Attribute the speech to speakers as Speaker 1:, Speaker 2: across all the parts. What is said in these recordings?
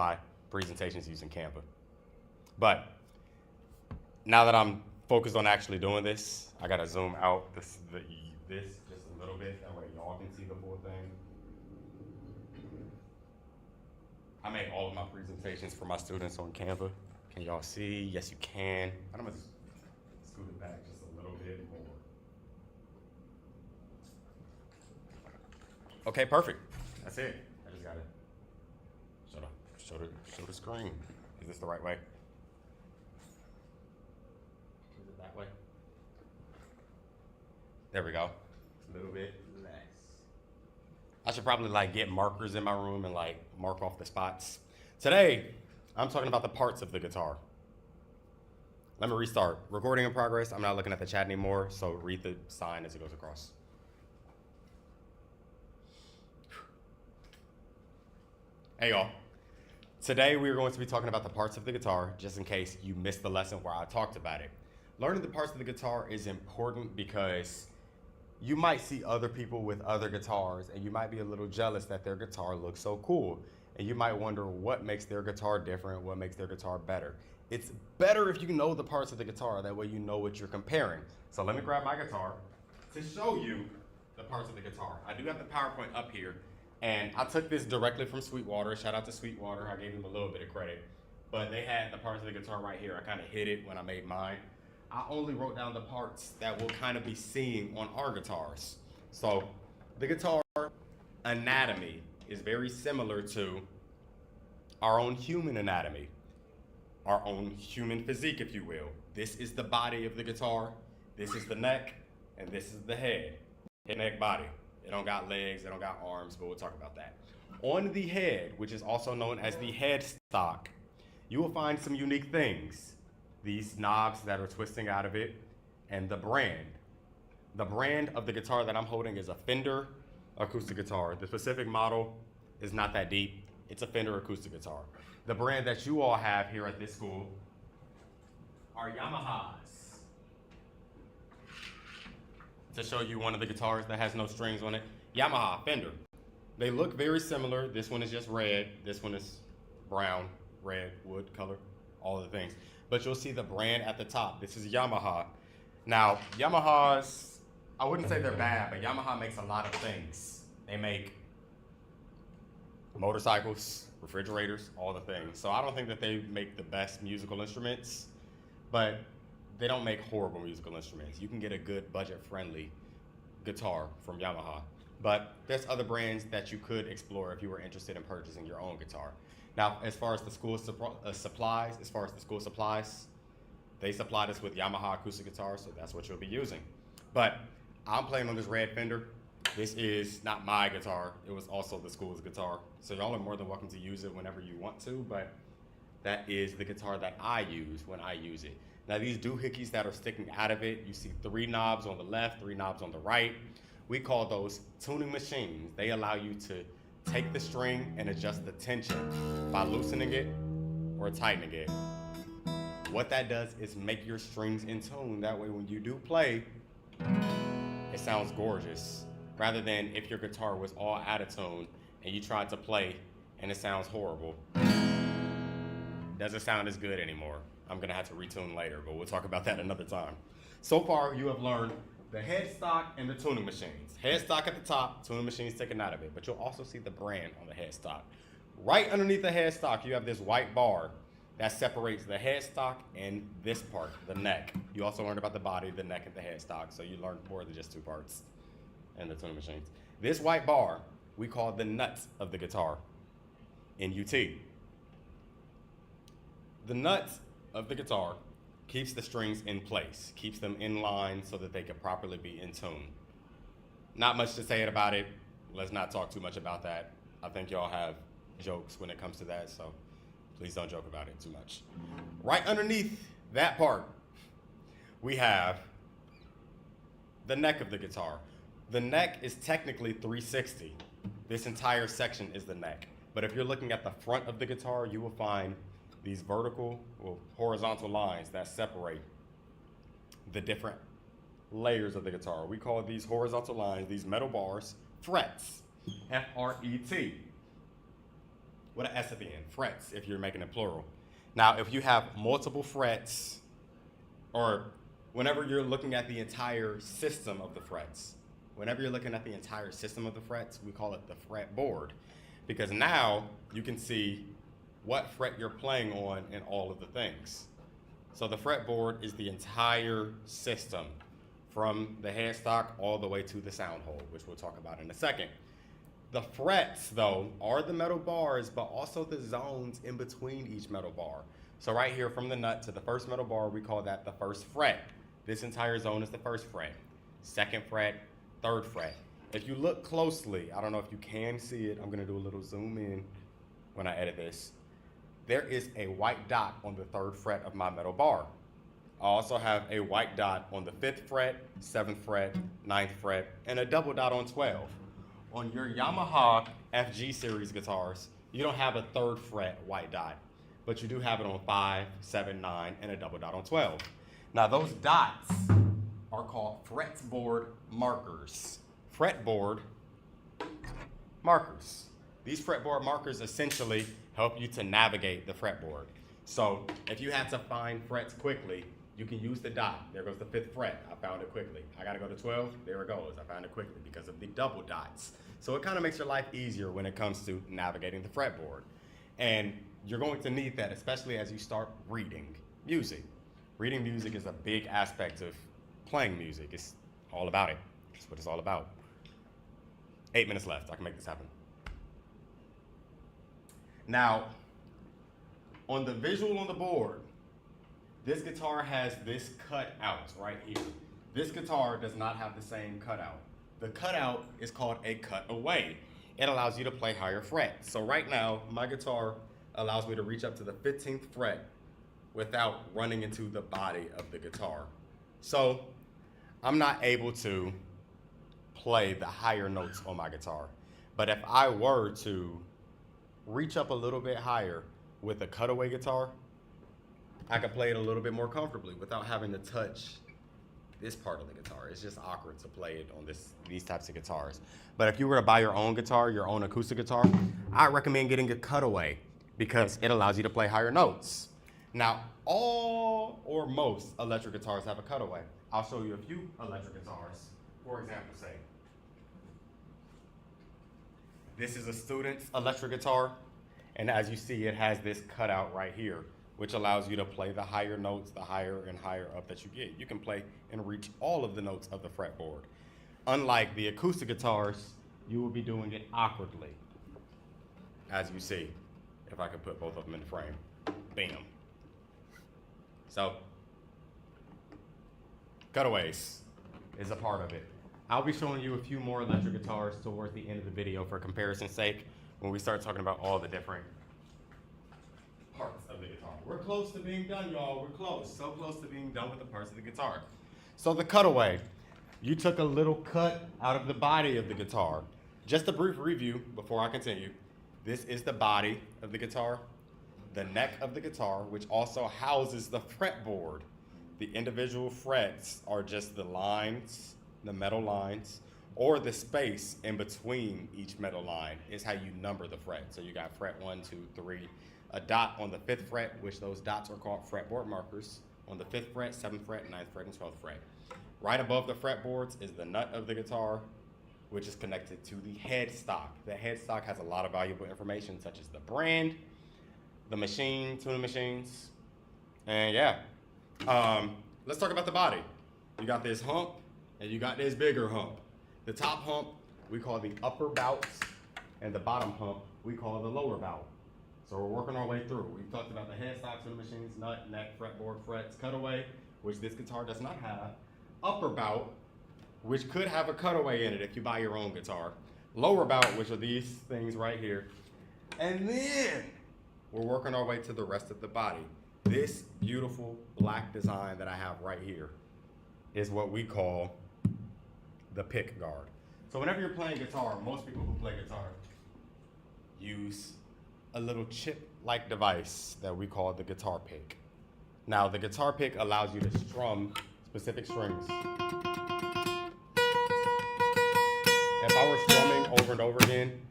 Speaker 1: my presentations using Canva. But now that I'm focused on actually doing this, I gotta zoom out this just a little bit, that way y'all can see the full thing. I make all of my presentations for my students on Canva. Can y'all see? Yes, you can. I'm gonna scoot it back just a little bit more. Okay, perfect. That's it. I just gotta show the screen. Is this the right way? Is it that way? There we go. A little bit less. I should probably like get markers in my room and like mark off the spots. Today, I'm talking about the parts of the guitar. Let me restart. Recording in progress. I'm not looking at the chat anymore, so read the sign as it goes across. Hey y'all. Today we are going to be talking about the parts of the guitar, just in case you missed the lesson where I talked about it. Learning the parts of the guitar is important because you might see other people with other guitars and you might be a little jealous that their guitar looks so cool. And you might wonder what makes their guitar different, what makes their guitar better. It's better if you know the parts of the guitar, that way you know what you're comparing. So let me grab my guitar to show you the parts of the guitar. I do have the PowerPoint up here, and I took this directly from Sweetwater. Shout out to Sweetwater, I gave them a little bit of credit. But they had the parts of the guitar right here. I kind of hid it when I made mine. I only wrote down the parts that we'll kind of be seeing on our guitars. So the guitar anatomy is very similar to our own human anatomy, our own human physique, if you will. This is the body of the guitar, this is the neck, and this is the head neck, body. It don't got legs, it don't got arms, but we'll talk about that. On the head, which is also known as the headstock, you will find some unique things. These knobs that are twisting out of it, and the brand. The brand of the guitar that I'm holding is a Fender acoustic guitar. The specific model is not that deep. It's a Fender acoustic guitar. The brand that you all have here at this school are Yamahas. To show you one of the guitars that has no strings on it, Yamaha, Fender. They look very similar. This one is just red. This one is brown, red, wood color, all of the things. But you'll see the brand at the top. This is Yamaha. Now, Yamahas, I wouldn't say they're bad, but Yamaha makes a lot of things. They make motorcycles, refrigerators, all the things. So I don't think that they make the best musical instruments, but they don't make horrible musical instruments. You can get a good budget-friendly guitar from Yamaha. But there's other brands that you could explore if you were interested in purchasing your own guitar. Now, as far as the school supplies, they supplied us with Yamaha acoustic guitars, so that's what you'll be using. But I'm playing on this red Fender. This is not my guitar. It was also the school's guitar. So y'all are more than welcome to use it whenever you want to, but that is the guitar that I use when I use it. Now these doohickeys that are sticking out of it, you see 3 knobs on the left, 3 knobs on the right. We call those tuning machines. They allow you to take the string and adjust the tension by loosening it or tightening it. What that does is make your strings in tune. That way when you do play, it sounds gorgeous. Rather than if your guitar was all out of tune and you tried to play and it sounds horrible. Doesn't sound as good anymore. I'm gonna have to retune later, but we'll talk about that another time. So far, you have learned the headstock and the tuning machines. Headstock at the top, tuning machines taken out of it, but you'll also see the brand on the headstock. Right underneath the headstock, you have this white bar that separates the headstock and this part, the neck. You also learned about the body, the neck, and the headstock, so you learned more than just 2 parts and the tuning machines. This white bar, we call the nuts of the guitar, N-U-T. The nuts of the guitar keeps the strings in place, keeps them in line so that they can properly be in tune. Not much to say about it. Let's not talk too much about that. I think y'all have jokes when it comes to that, so please don't joke about it too much. Right underneath that part, we have the neck of the guitar. The neck is technically 360. This entire section is the neck. But if you're looking at the front of the guitar, you will find these vertical or horizontal lines that separate the different layers of the guitar. We call these horizontal lines, these metal bars, frets, F-R-E-T. with an S at the end, frets, if you're making it plural. Now, if you have multiple frets, or whenever you're looking at the entire system of the frets, we call it the fretboard, because now you can see what fret you're playing on in all of the things. So the fretboard is the entire system, from the headstock all the way to the sound hole, which we'll talk about in a second. The frets, though, are the metal bars, but also the zones in between each metal bar. So right here from the nut to the first metal bar, we call that the first fret. This entire zone is the first fret. Second fret, third fret. If you look closely, I don't know if you can see it, I'm gonna do a little zoom in when I edit this. There is a white dot on the third fret of my metal bar. I also have a white dot on the 5th fret, 7th fret, 9th fret, and a double dot on 12. On your Yamaha FG series guitars, you don't have a 3rd fret white dot, but you do have it on 5, 7, 9, and a double dot on 12. Now those dots are called fretboard markers. Fretboard markers. These fretboard markers essentially help you to navigate the fretboard. So if you had to find frets quickly, you can use the dot. There goes the 5th fret. I found it quickly. I gotta go to 12. There it goes. I found it quickly because of the double dots. So it kind of makes your life easier when it comes to navigating the fretboard. And you're going to need that, especially as you start reading music. Reading music is a big aspect of playing music. It's all about it. That's what it's all about. 8 minutes left. I can make this happen. Now, on the visual on the board, this guitar has this cutout right here. This guitar does not have the same cutout. The cutout is called a cutaway. It allows you to play higher frets. So right now, my guitar allows me to reach up to the 15th fret without running into the body of the guitar. So I'm not able to play the higher notes on my guitar. But if I were to reach up a little bit higher with a cutaway guitar, I could play it a little bit more comfortably without having to touch this part of the guitar. It's just awkward to play it on these types of guitars. But if you were to buy your own guitar, your own acoustic guitar, I recommend getting a cutaway because it allows you to play higher notes. Now, all or most electric guitars have a cutaway. I'll show you a few electric guitars. For example, say, this is a student's electric guitar, and as you see, it has this cutout right here, which allows you to play the higher notes, the higher and higher up that you get. You can play and reach all of the notes of the fretboard. Unlike the acoustic guitars, you will be doing it awkwardly, as you see, if I could put both of them in the frame. Bam. So, cutaways is a part of it. I'll be showing you a few more electric guitars towards the end of the video for comparison's sake when we start talking about all the different parts of the guitar. We're close to being done, y'all. We're close. So close to being done with the parts of the guitar. So the cutaway. You took a little cut out of the body of the guitar. Just a brief review before I continue. This is the body of the guitar, the neck of the guitar, which also houses the fretboard. The individual frets are just the lines, the metal lines, or the space in between each metal line is how you number the fret. So you got fret 1, 2, 3, a dot on the 5th fret, which those dots are called fretboard markers, on the 5th fret, 7th fret, 9th fret, and 12th fret. Right above the fretboards is the nut of the guitar, which is connected to the headstock. The headstock has a lot of valuable information, such as the brand, the machine, tuning machines, and yeah. Let's talk about the body. You got this hump, and you got this bigger hump. The top hump, we call the upper bout, and the bottom hump, we call the lower bout. So we're working our way through. We've talked about the headstock, tuning machines, nut, neck, fretboard, frets, cutaway, which this guitar does not have. Upper bout, which could have a cutaway in it if you buy your own guitar. Lower bout, which are these things right here. And then we're working our way to the rest of the body. This beautiful black design that I have right here is what we call the pick guard. So whenever you're playing guitar, most people who play guitar use a little chip-like device that we call the guitar pick. Now, the guitar pick allows you to strum specific strings. If I were strumming over and over again,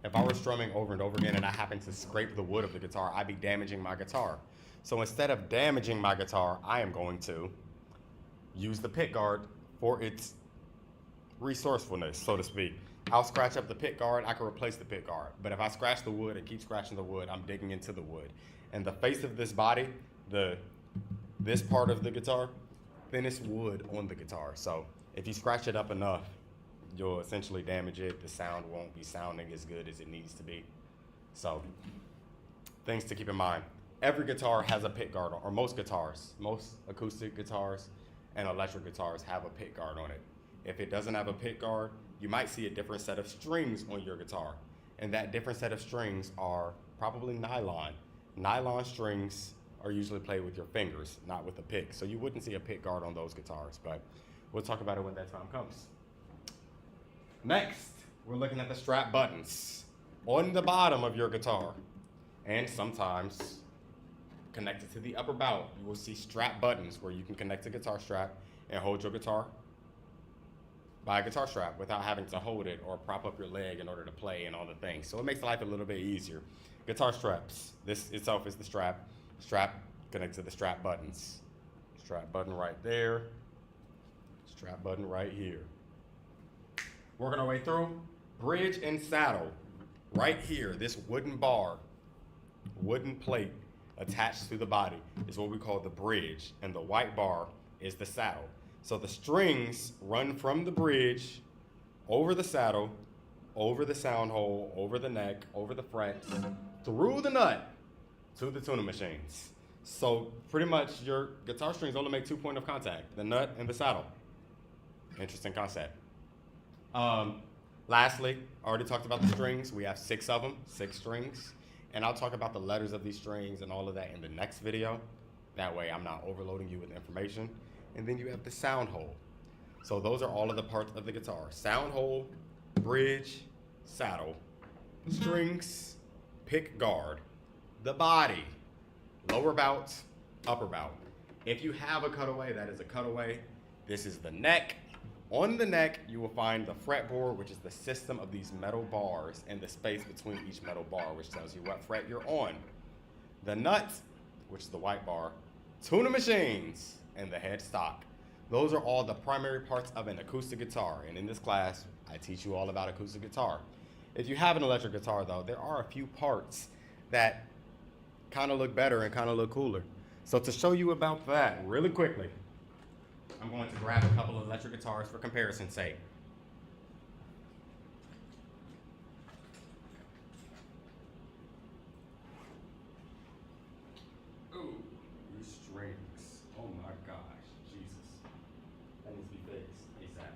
Speaker 1: If I were strumming over and over again and I happened to scrape the wood of the guitar, I'd be damaging my guitar. So instead of damaging my guitar, I am going to use the pick guard for its resourcefulness, so to speak. I'll scratch up the pick guard, I can replace the pick guard. But if I scratch the wood and keep scratching the wood, I'm digging into the wood. And the face of this body, this part of the guitar, thinnest wood on the guitar. So if you scratch it up enough, you'll essentially damage it. The sound won't be sounding as good as it needs to be. So things to keep in mind. Every guitar has a pick guard, or most guitars, most acoustic guitars and electric guitars have a pick guard on it. If it doesn't have a pick guard, you might see a different set of strings on your guitar. And that different set of strings are probably nylon. Nylon strings are usually played with your fingers, not with a pick. So you wouldn't see a pick guard on those guitars, but we'll talk about it when that time comes. Next, we're looking at the strap buttons on the bottom of your guitar, and sometimes connected to the upper bout. You will see strap buttons where you can connect a guitar strap and hold your guitar by a guitar strap without having to hold it or prop up your leg in order to play and all the things. So it makes life a little bit easier. Guitar straps. This itself is the strap. Strap connected to the strap buttons. Strap button right there. Strap button right here. Working our way through. Bridge and saddle. Right here, this wooden bar, wooden plate attached to the body is what we call the bridge, and the white bar is the saddle. So the strings run from the bridge over the saddle, over the sound hole, over the neck, over the frets, through the nut to the tuning machines. So pretty much your guitar strings only make 2 points of contact, the nut and the saddle. Interesting concept. Lastly, I already talked about the strings. We have 6 of them, 6 strings. And I'll talk about the letters of these strings and all of that in the next video. That way I'm not overloading you with information. And then you have the sound hole. So those are all of the parts of the guitar. Sound hole, bridge, saddle, strings, pick guard, the body, lower bout, upper bout. If you have a cutaway, that is a cutaway. This is the neck. On the neck, you will find the fretboard, which is the system of these metal bars and the space between each metal bar, which tells you what fret you're on. The nut, which is the white bar, tuning machines, and the headstock. Those are all the primary parts of an acoustic guitar. And in this class, I teach you all about acoustic guitar. If you have an electric guitar, though, there are a few parts that kind of look better and kind of look cooler. So to show you about that really quickly, I'm going to grab a couple of electric guitars for comparison's sake. Ooh, these strings. Oh my gosh, Jesus. That needs to be fixed ASAP.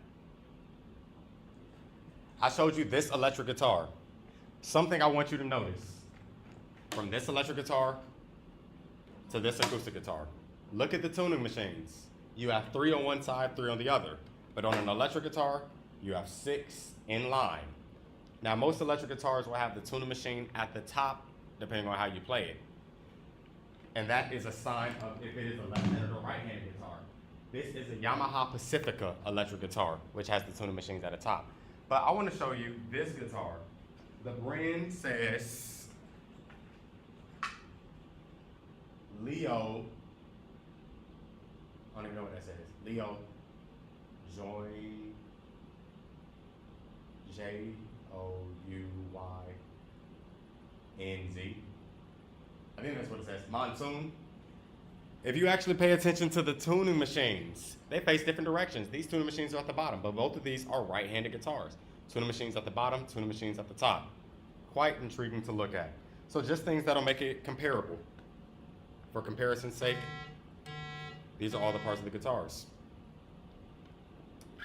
Speaker 1: I showed you this electric guitar. Something I want you to notice. From this electric guitar to this acoustic guitar. Look at the tuning machines. You have 3 on one side, 3 on the other. But on an electric guitar, you have 6 in line. Now, most electric guitars will have the tuning machine at the top, depending on how you play it. And that is a sign of if it is a left-handed or right-handed guitar. This is a Yamaha Pacifica electric guitar, which has the tuning machines at the top. But I want to show you this guitar. The brand says Leo. I don't even know what that says. Leo Joy Jouynz. I think that's what it says. Monsoon. If you actually pay attention to the tuning machines, they face different directions. These tuning machines are at the bottom, but both of these are right-handed guitars. Tuning machines at the bottom, tuning machines at the top. Quite intriguing to look at. So just things that'll make it comparable. For comparison's sake, these are all the parts of the guitars.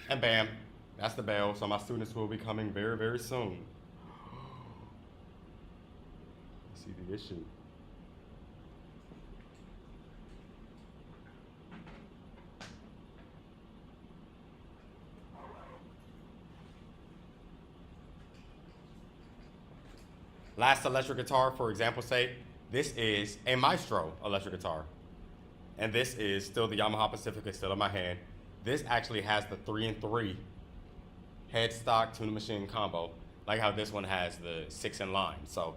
Speaker 1: And bam, that's the bell. So my students will be coming very, very soon. See the issue. Last electric guitar, for example's sake, this is a Maestro electric guitar. And this is still the Yamaha Pacifica, still in my hand. This actually has the 3-in-3 headstock tuning machine combo. like how this one has the 6 in line. So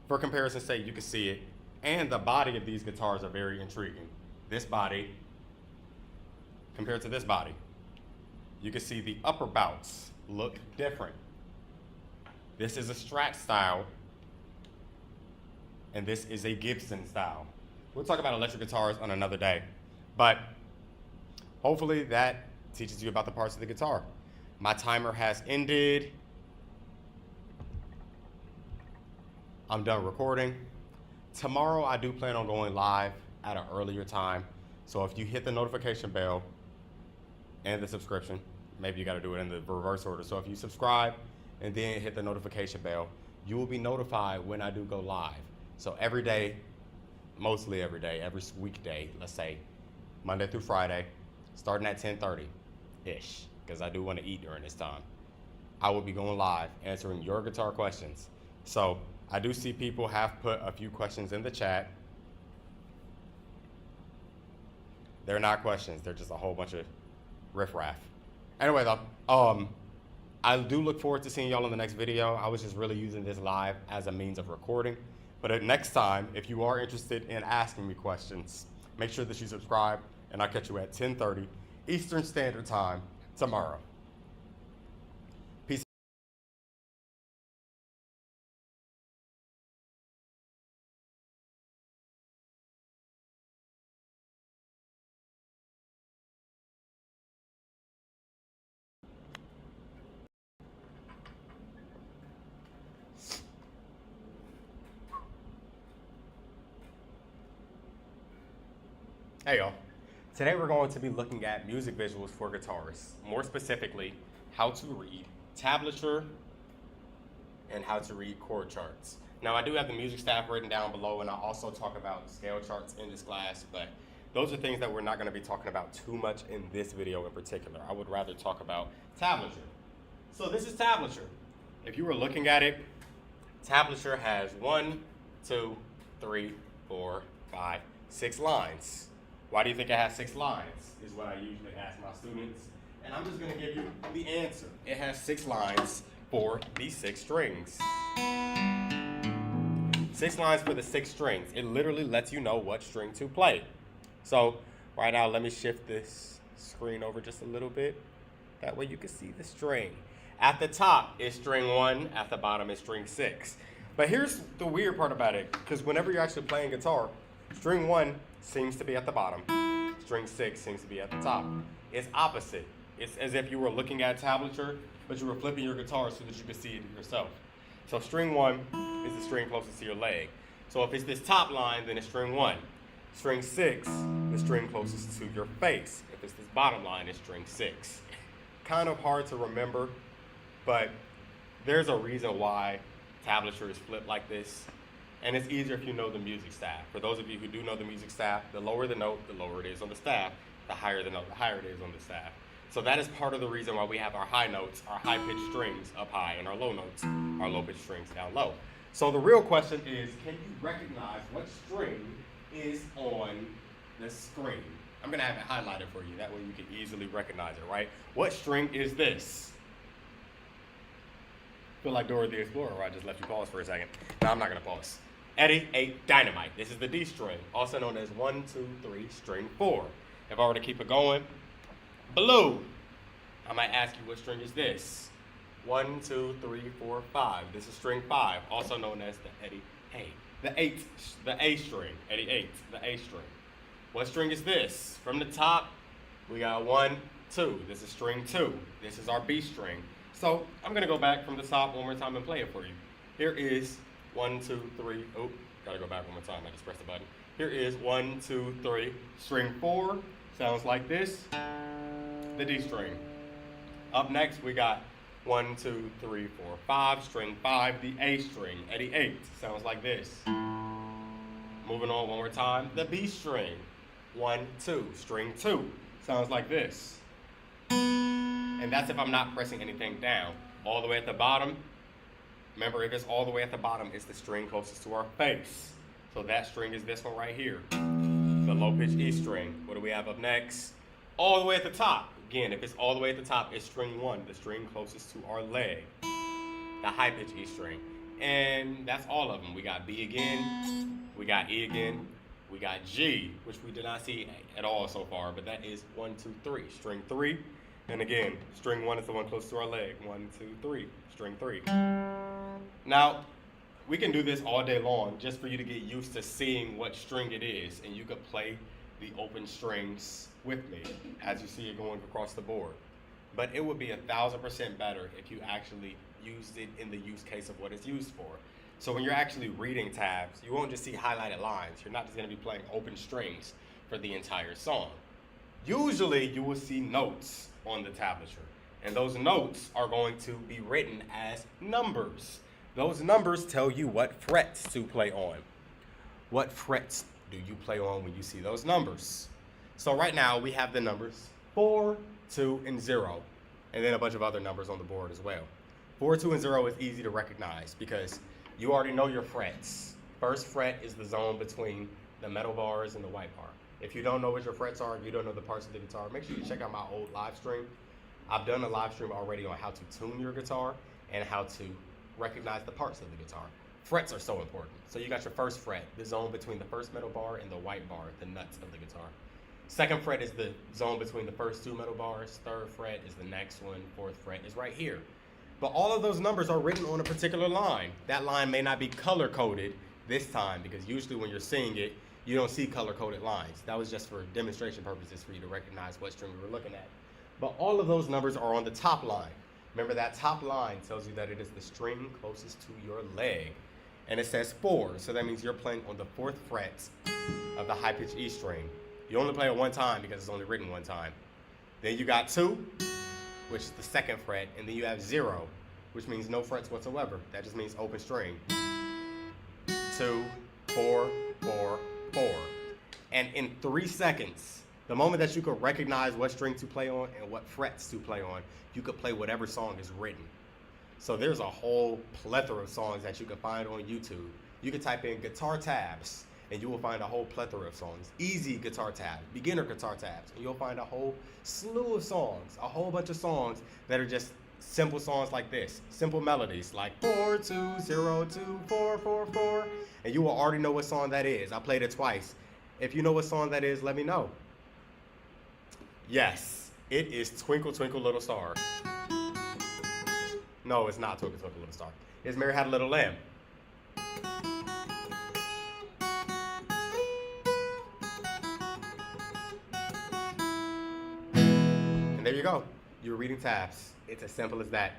Speaker 1: for comparison's sake, you can see it. And the body of these guitars are very intriguing. This body compared to this body. You can see the upper bouts look different. This is a Strat style, and this is a Gibson style. We'll talk about electric guitars on another day, but hopefully that teaches you about the parts of the guitar. My timer has ended. I'm done recording. Tomorrow I do plan on going live at an earlier time. So if you hit the notification bell and the subscription, maybe you got to do it in the reverse order. So if you subscribe and then hit the notification bell, you will be notified when I do go live. So every day, mostly every day, every weekday, let's say Monday through Friday, starting at 10:30-ish, because I do want to eat during this time, I will be going live answering your guitar questions. So I do see people have put a few questions in the chat. They're not questions, they're just a whole bunch of riffraff. Anyway though, I do look forward to seeing y'all in the next video. I was just really using this live as a means of recording. But next time, if you are interested in asking me questions, make sure that you subscribe, and I'll catch you at 10:30 Eastern Standard Time tomorrow. Peace. Hey y'all. Today we're going to be looking at music visuals for guitars. More specifically, how to read tablature and how to read chord charts. Now I do have the music staff written down below, and I'll also talk about scale charts in this class, but those are things that we're not going to be talking about too much in this video in particular. I would rather talk about tablature. So this is tablature. If you were looking at it, tablature has 1, 2, 3, 4, 5, 6 lines. Why do you think it has 6 lines, is what I usually ask my students. And I'm just gonna give you the answer. It has 6 lines for the 6 strings. 6 lines for the 6 strings. It literally lets you know what string to play. So right now, let me shift this screen over just a little bit. That way you can see the string. At the top is string 1, at the bottom is string 6. But here's the weird part about it, because whenever you're actually playing guitar, string 1 seems to be at the bottom. String 6 seems to be at the top. It's opposite. It's as if you were looking at tablature, but you were flipping your guitar so that you could see it yourself. So string 1 is the string closest to your leg. So if it's this top line, then it's string 1. String 6, the string closest to your face. If it's this bottom line, it's string 6. Kind of hard to remember, but there's a reason why tablature is flipped like this. And it's easier if you know the music staff. For those of you who do know the music staff, the lower the note, the lower it is on the staff. The higher the note, the higher it is on the staff. So that is part of the reason why we have our high notes, our high-pitched strings up high, and our low notes, our low-pitched strings down low. So the real question is, can you recognize what string is on the screen? I'm gonna have it highlighted for you. That way you can easily recognize it, right? What string is this? Feel like Dora the Explorer, where I just left you pause for a second. No, I'm not gonna pause. Eddie 8 Dynamite. This is the D string, also known as 1, 2, 3, string 4. If I were to keep it going, blue. I might ask you, what string is this? 1, 2, 3, 4, 5. This is string 5, also known as the Eddie 8. The A string, Eddie 8, the A string. What string is this? From the top, we got 1, 2. This is string 2. This is our B string. So I'm gonna go back from the top one more time and play it for you. Here is 1, 2, 3. Oh, gotta go back one more time. I just pressed the button. Here is 1, 2, 3. String 4 sounds like this. The D string. Up next, we got 1, 2, 3, 4, 5. String 5, the A string. Eddie 8 sounds like this. Moving on one more time. The B string. 1, 2. String 2 sounds like this. And that's if I'm not pressing anything down. All the way at the bottom. Remember, if it's all the way at the bottom, it's the string closest to our face. So that string is this one right here, the low pitch E string. What do we have up next? All the way at the top. Again, if it's all the way at the top, it's string 1, the string closest to our leg. the high pitch E string. And that's all of them. We got B again, we got E again, we got G, which we did not see at all so far, but that is 1, 2, 3, string 3. And again, string 1 is the one close to our leg. 1, 2, 3, string 3. Now, we can do this all day long just for you to get used to seeing what string it is, and you could play the open strings with me as you see it going across the board. But it would be 1,000% better if you actually used it in the use case of what it's used for. So when you're actually reading tabs, you won't just see highlighted lines. You're not just going to be playing open strings for the entire song. Usually you will see notes on the tablature, and those notes are going to be written as numbers. Those numbers tell you what frets to play on. What frets do you play on when you see those numbers? So right now we have the numbers 4, 2, and 0, and then a bunch of other numbers on the board as well. 4, 2, and 0 is easy to recognize because you already know your frets. First fret is the zone between the metal bars and the white bar. If you don't know what your frets are, if you don't know the parts of the guitar, make sure you check out my old live stream. I've done a live stream already on how to tune your guitar and how to recognize the parts of the guitar. Frets are so important. So you got your first fret, the zone between the first metal bar and the white bar, the nuts of the guitar. Second fret is the zone between the first 2 metal bars. Third fret is the next one. Fourth fret is right here. But all of those numbers are written on a particular line. That line may not be color coded this time because usually when you're seeing it, you don't see color coded lines. That was just for demonstration purposes for you to recognize what string we were looking at. But all of those numbers are on the top line. Remember, that top line tells you that it is the string closest to your leg. And it says 4, so that means you're playing on the 4th fret of the high pitch E string. You only play it one time because it's only written one time. Then you got 2, which is the 2nd fret, and then you have 0, which means no frets whatsoever. That just means open string. 2, 4, 4, 4. And in 3 seconds, the moment that you could recognize what string to play on and what frets to play on, you could play whatever song is written. So there's a whole plethora of songs that you can find on YouTube. You can type in guitar tabs and you will find a whole plethora of songs. Easy guitar tabs, beginner guitar tabs, and you'll find a whole slew of songs, a whole bunch of songs that are just simple songs like this, simple melodies like 4, 2, 0, 2, 4, 4, 4, and you will already know what song that is. I played it twice. If you know what song that is, let me know. Yes, it is Twinkle Twinkle Little Star. No, it's not Twinkle Twinkle Little Star. It's Mary Had a Little Lamb. And there you go. You're reading tabs. It's as simple as that.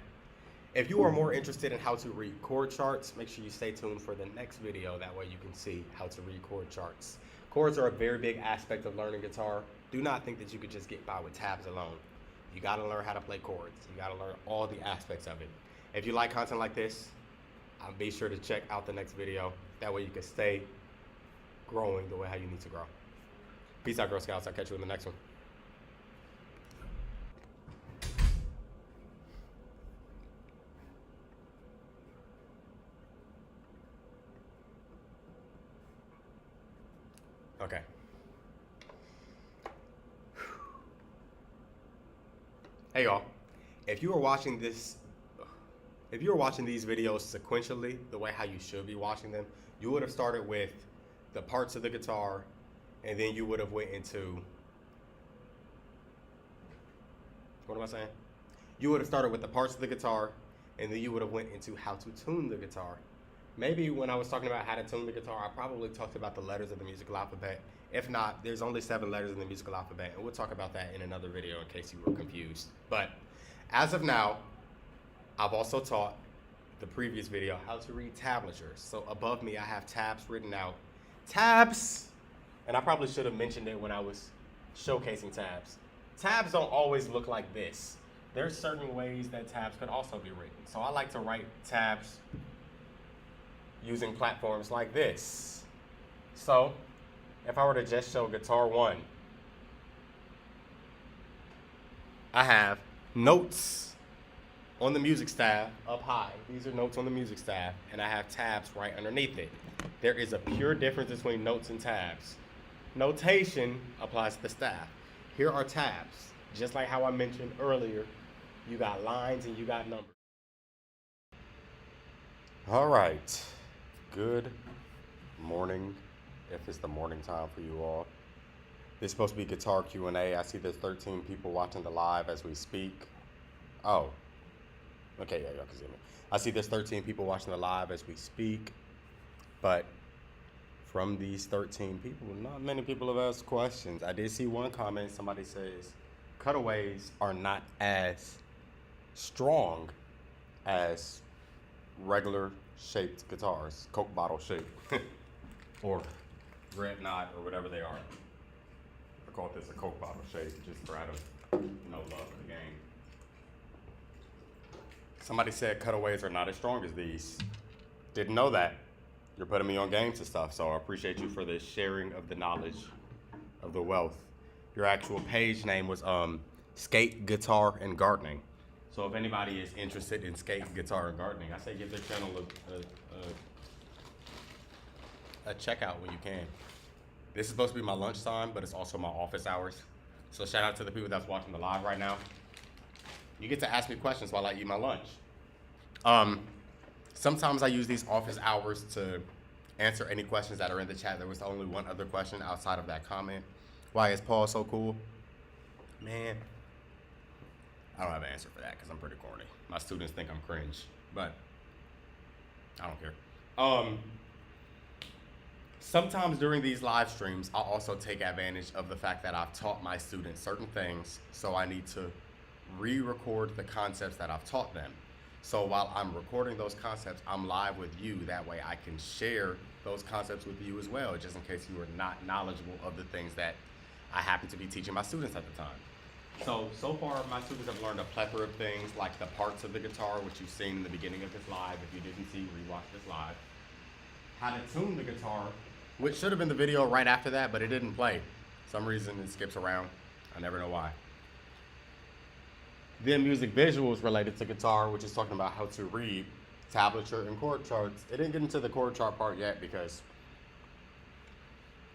Speaker 1: If you are more interested in how to read chord charts, make sure you stay tuned for the next video. That way you can see how to read chord charts. Chords are a very big aspect of learning guitar. Do not think that you could just get by with tabs alone. You got to learn how to play chords. You got to learn all the aspects of it. If you like content like this, be sure to check out the next video. That way you can stay growing the way how you need to grow. Peace out, Girl Scouts. I'll catch you in the next one. Okay. Hey y'all, if you are watching these videos sequentially, the way how you should be watching them, you would have started with the parts of the guitar, and then you would have went into, what am I saying? You would have started with the parts of the guitar, and then you would have went into how to tune the guitar. Maybe when I was talking about how to tune the guitar, I probably talked about the letters of the musical alphabet. If not, there's only 7 letters in the musical alphabet, and we'll talk about that in another video in case you were confused. But as of now, I've also taught the previous video how to read tablatures. So above me, I have tabs written out. Tabs, and I probably should have mentioned it when I was showcasing tabs. Tabs don't always look like this. There's certain ways that tabs could also be written. So I like to write tabs using platforms like this. So if I were to just show guitar 1, I have notes on the music staff up high. These are notes on the music staff, and I have tabs right underneath it. There is a pure difference between notes and tabs. Notation applies to the staff. Here are tabs. Just like how I mentioned earlier, you got lines and you got numbers. All right. Good morning, if it's the morning time for you all. This is supposed to be guitar Q&A. I see there's 13 people watching the live as we speak. Oh, okay, yeah, y'all can see me. I see there's 13 people watching the live as we speak, but from these 13 people, not many people have asked questions. I did see one comment. Somebody says cutaways are not as strong as regular shaped guitars, Coke bottle shape, or red knot, or whatever they are. I call this a Coke bottle shape just for out of love for the game. Somebody said cutaways are not as strong as these. Didn't know that. You're putting me on games and stuff, so I appreciate you for the sharing of the knowledge of the wealth. Your actual page name was Skate, Guitar, and Gardening. So if anybody is interested in skate, guitar, and gardening, I say give their channel a checkout when you can. This is supposed to be my lunchtime, but it's also my office hours. So shout out to the people that's watching the live right now. You get to ask me questions while I eat my lunch. Sometimes I use these office hours to answer any questions that are in the chat. There was only one other question outside of that comment. Why is Paul so cool? Man, I don't have an answer for that because I'm pretty corny. My students think I'm cringe, but I don't care. Sometimes during these live streams, I'll also take advantage of the fact that I've taught my students certain things, so I need to re-record the concepts that I've taught them. So while I'm recording those concepts, I'm live with you. That way I can share those concepts with you as well, just in case you are not knowledgeable of the things that I happen to be teaching my students at the time. So far, my students have learned a plethora of things, like the parts of the guitar, which you've seen in the beginning of this live. If you didn't see, rewatch this live. How to tune the guitar, which should have been the video right after that, but it didn't play. For some reason, it skips around. I never know why. Then music visuals related to guitar, which is talking about how to read tablature and chord charts. It didn't get into the chord chart part yet because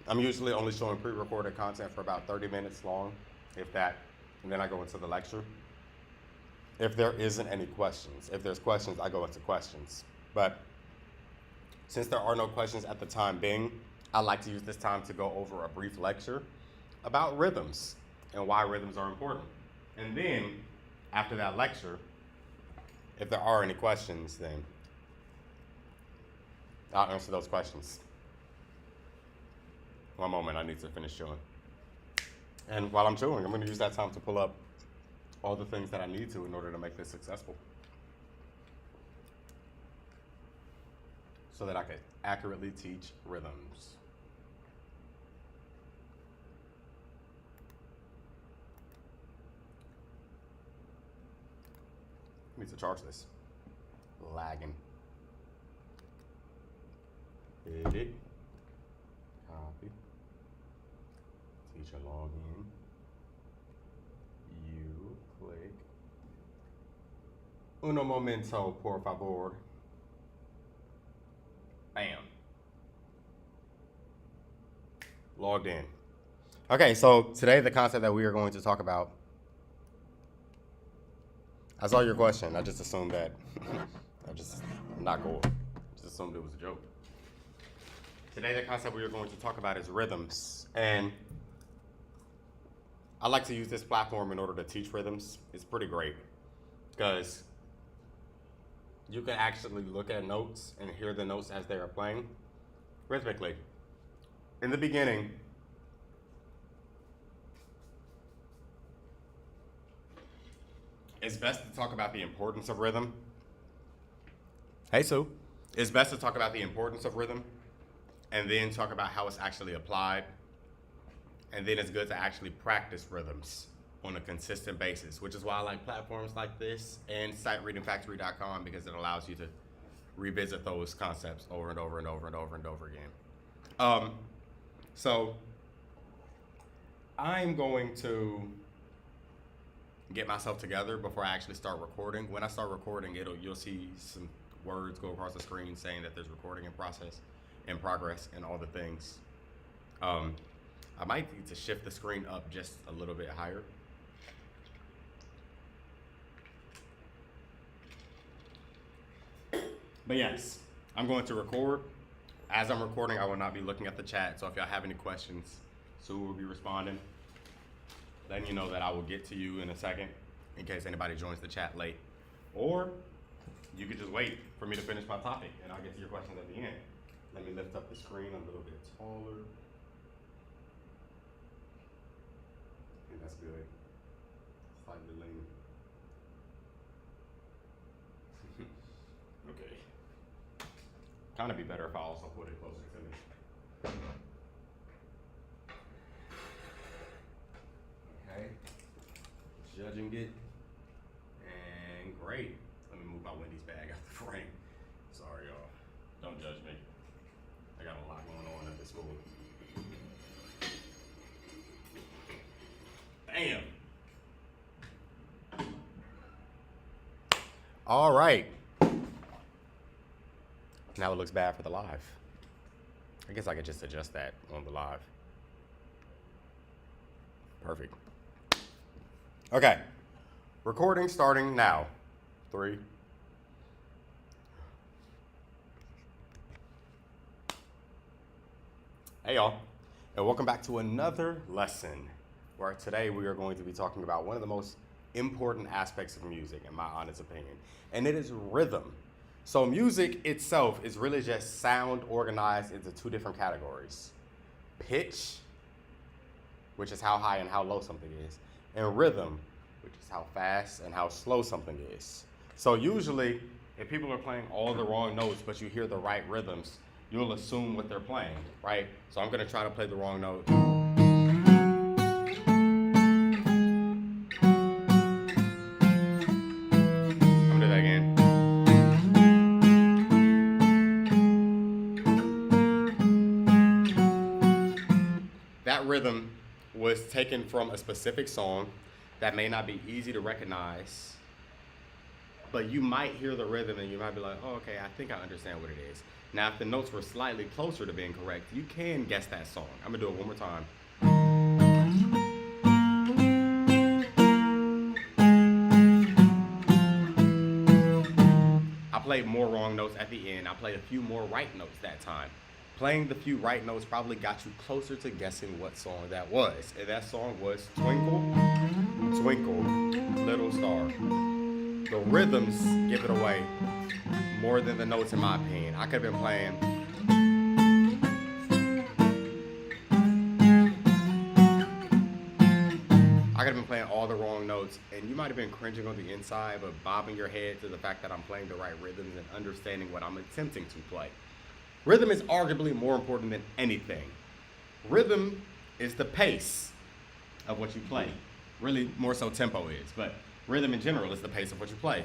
Speaker 1: I'm usually only showing pre-recorded content for about 30 minutes long, if that, and then I go into the lecture. If there isn't any questions. If there's questions, I go into questions. But since there are no questions at the time being, I like to use this time to go over a brief lecture about rhythms and why rhythms are important. And then, after that lecture, if there are any questions, then I'll answer those questions. One moment, I need to finish chewing. And while I'm chewing, I'm going to use that time to pull up all the things that I need to in order to make this successful, so that I can accurately teach rhythms. I need to charge this. Lagging. Edit. Copy. Teacher login. You click. Uno momento, por favor. Bam. Logged in. Okay, so today the concept that we are going to talk about. I saw your question. I just assumed that. Not cool. Just assumed it was a joke. Today the concept we are going to talk about is rhythms. And I like to use this platform in order to teach rhythms. It's pretty great because you can actually look at notes and hear the notes as they are playing rhythmically. In the beginning, it's best to talk about the importance of rhythm. Hey, Sue. It's best to talk about the importance of rhythm and then talk about how it's actually applied. And then it's good to actually practice rhythms on a consistent basis, which is why I like platforms like this and sitereadingfactory.com, because it allows you to revisit those concepts over and over and over and over and over again. So I'm going to get myself together before I actually start recording. When I start recording, you'll see some words go across the screen saying that there's recording in progress, and all the things. I might need to shift the screen up just a little bit higher. But yes, I'm going to record. As I'm recording, I will not be looking at the chat. So if y'all have any questions, Sue will be responding. Letting you know that I will get to you in a second in case anybody joins the chat late. Or you could just wait for me to finish my topic and I'll get to your questions at the end. Let me lift up the screen a little bit taller. And that's good. Slightly lean. Okay. Kind of be better if I also put it closer to me. Okay. Judging it. And great. Let me move my Wendy's bag out the frame. Sorry, y'all. Don't judge me. I got a lot going on at this school. Bam. All right. Now it looks bad for the live. I guess I could just adjust that on the live. Perfect. Okay. Recording starting now. 3. Hey y'all, and welcome back to another lesson where today we are going to be talking about one of the most important aspects of music, in my honest opinion, and it is rhythm. So music itself is really just sound organized into 2 different categories. Pitch, which is how high and how low something is, and rhythm, which is how fast and how slow something is. So usually, if people are playing all the wrong notes, but you hear the right rhythms, you'll assume what they're playing, right? So I'm gonna try to play the wrong note. I'm gonna do that again. That rhythm was taken from a specific song that may not be easy to recognize, but you might hear the rhythm and you might be like, oh, okay, I think I understand what it is. Now, if the notes were slightly closer to being correct, you can guess that song. I'm gonna do it one more time. I played more wrong notes at the end. I played a few more right notes that time. Playing the few right notes probably got you closer to guessing what song that was. And that song was Twinkle, Twinkle, Little Star. The rhythms give it away more than the notes, in my opinion. I could have been playing all the wrong notes, and you might have been cringing on the inside, but bobbing your head to the fact that I'm playing the right rhythms and understanding what I'm attempting to play. Rhythm is arguably more important than anything. Rhythm is the pace of what you play. Really, more so tempo is, but rhythm in general is the pace of what you play.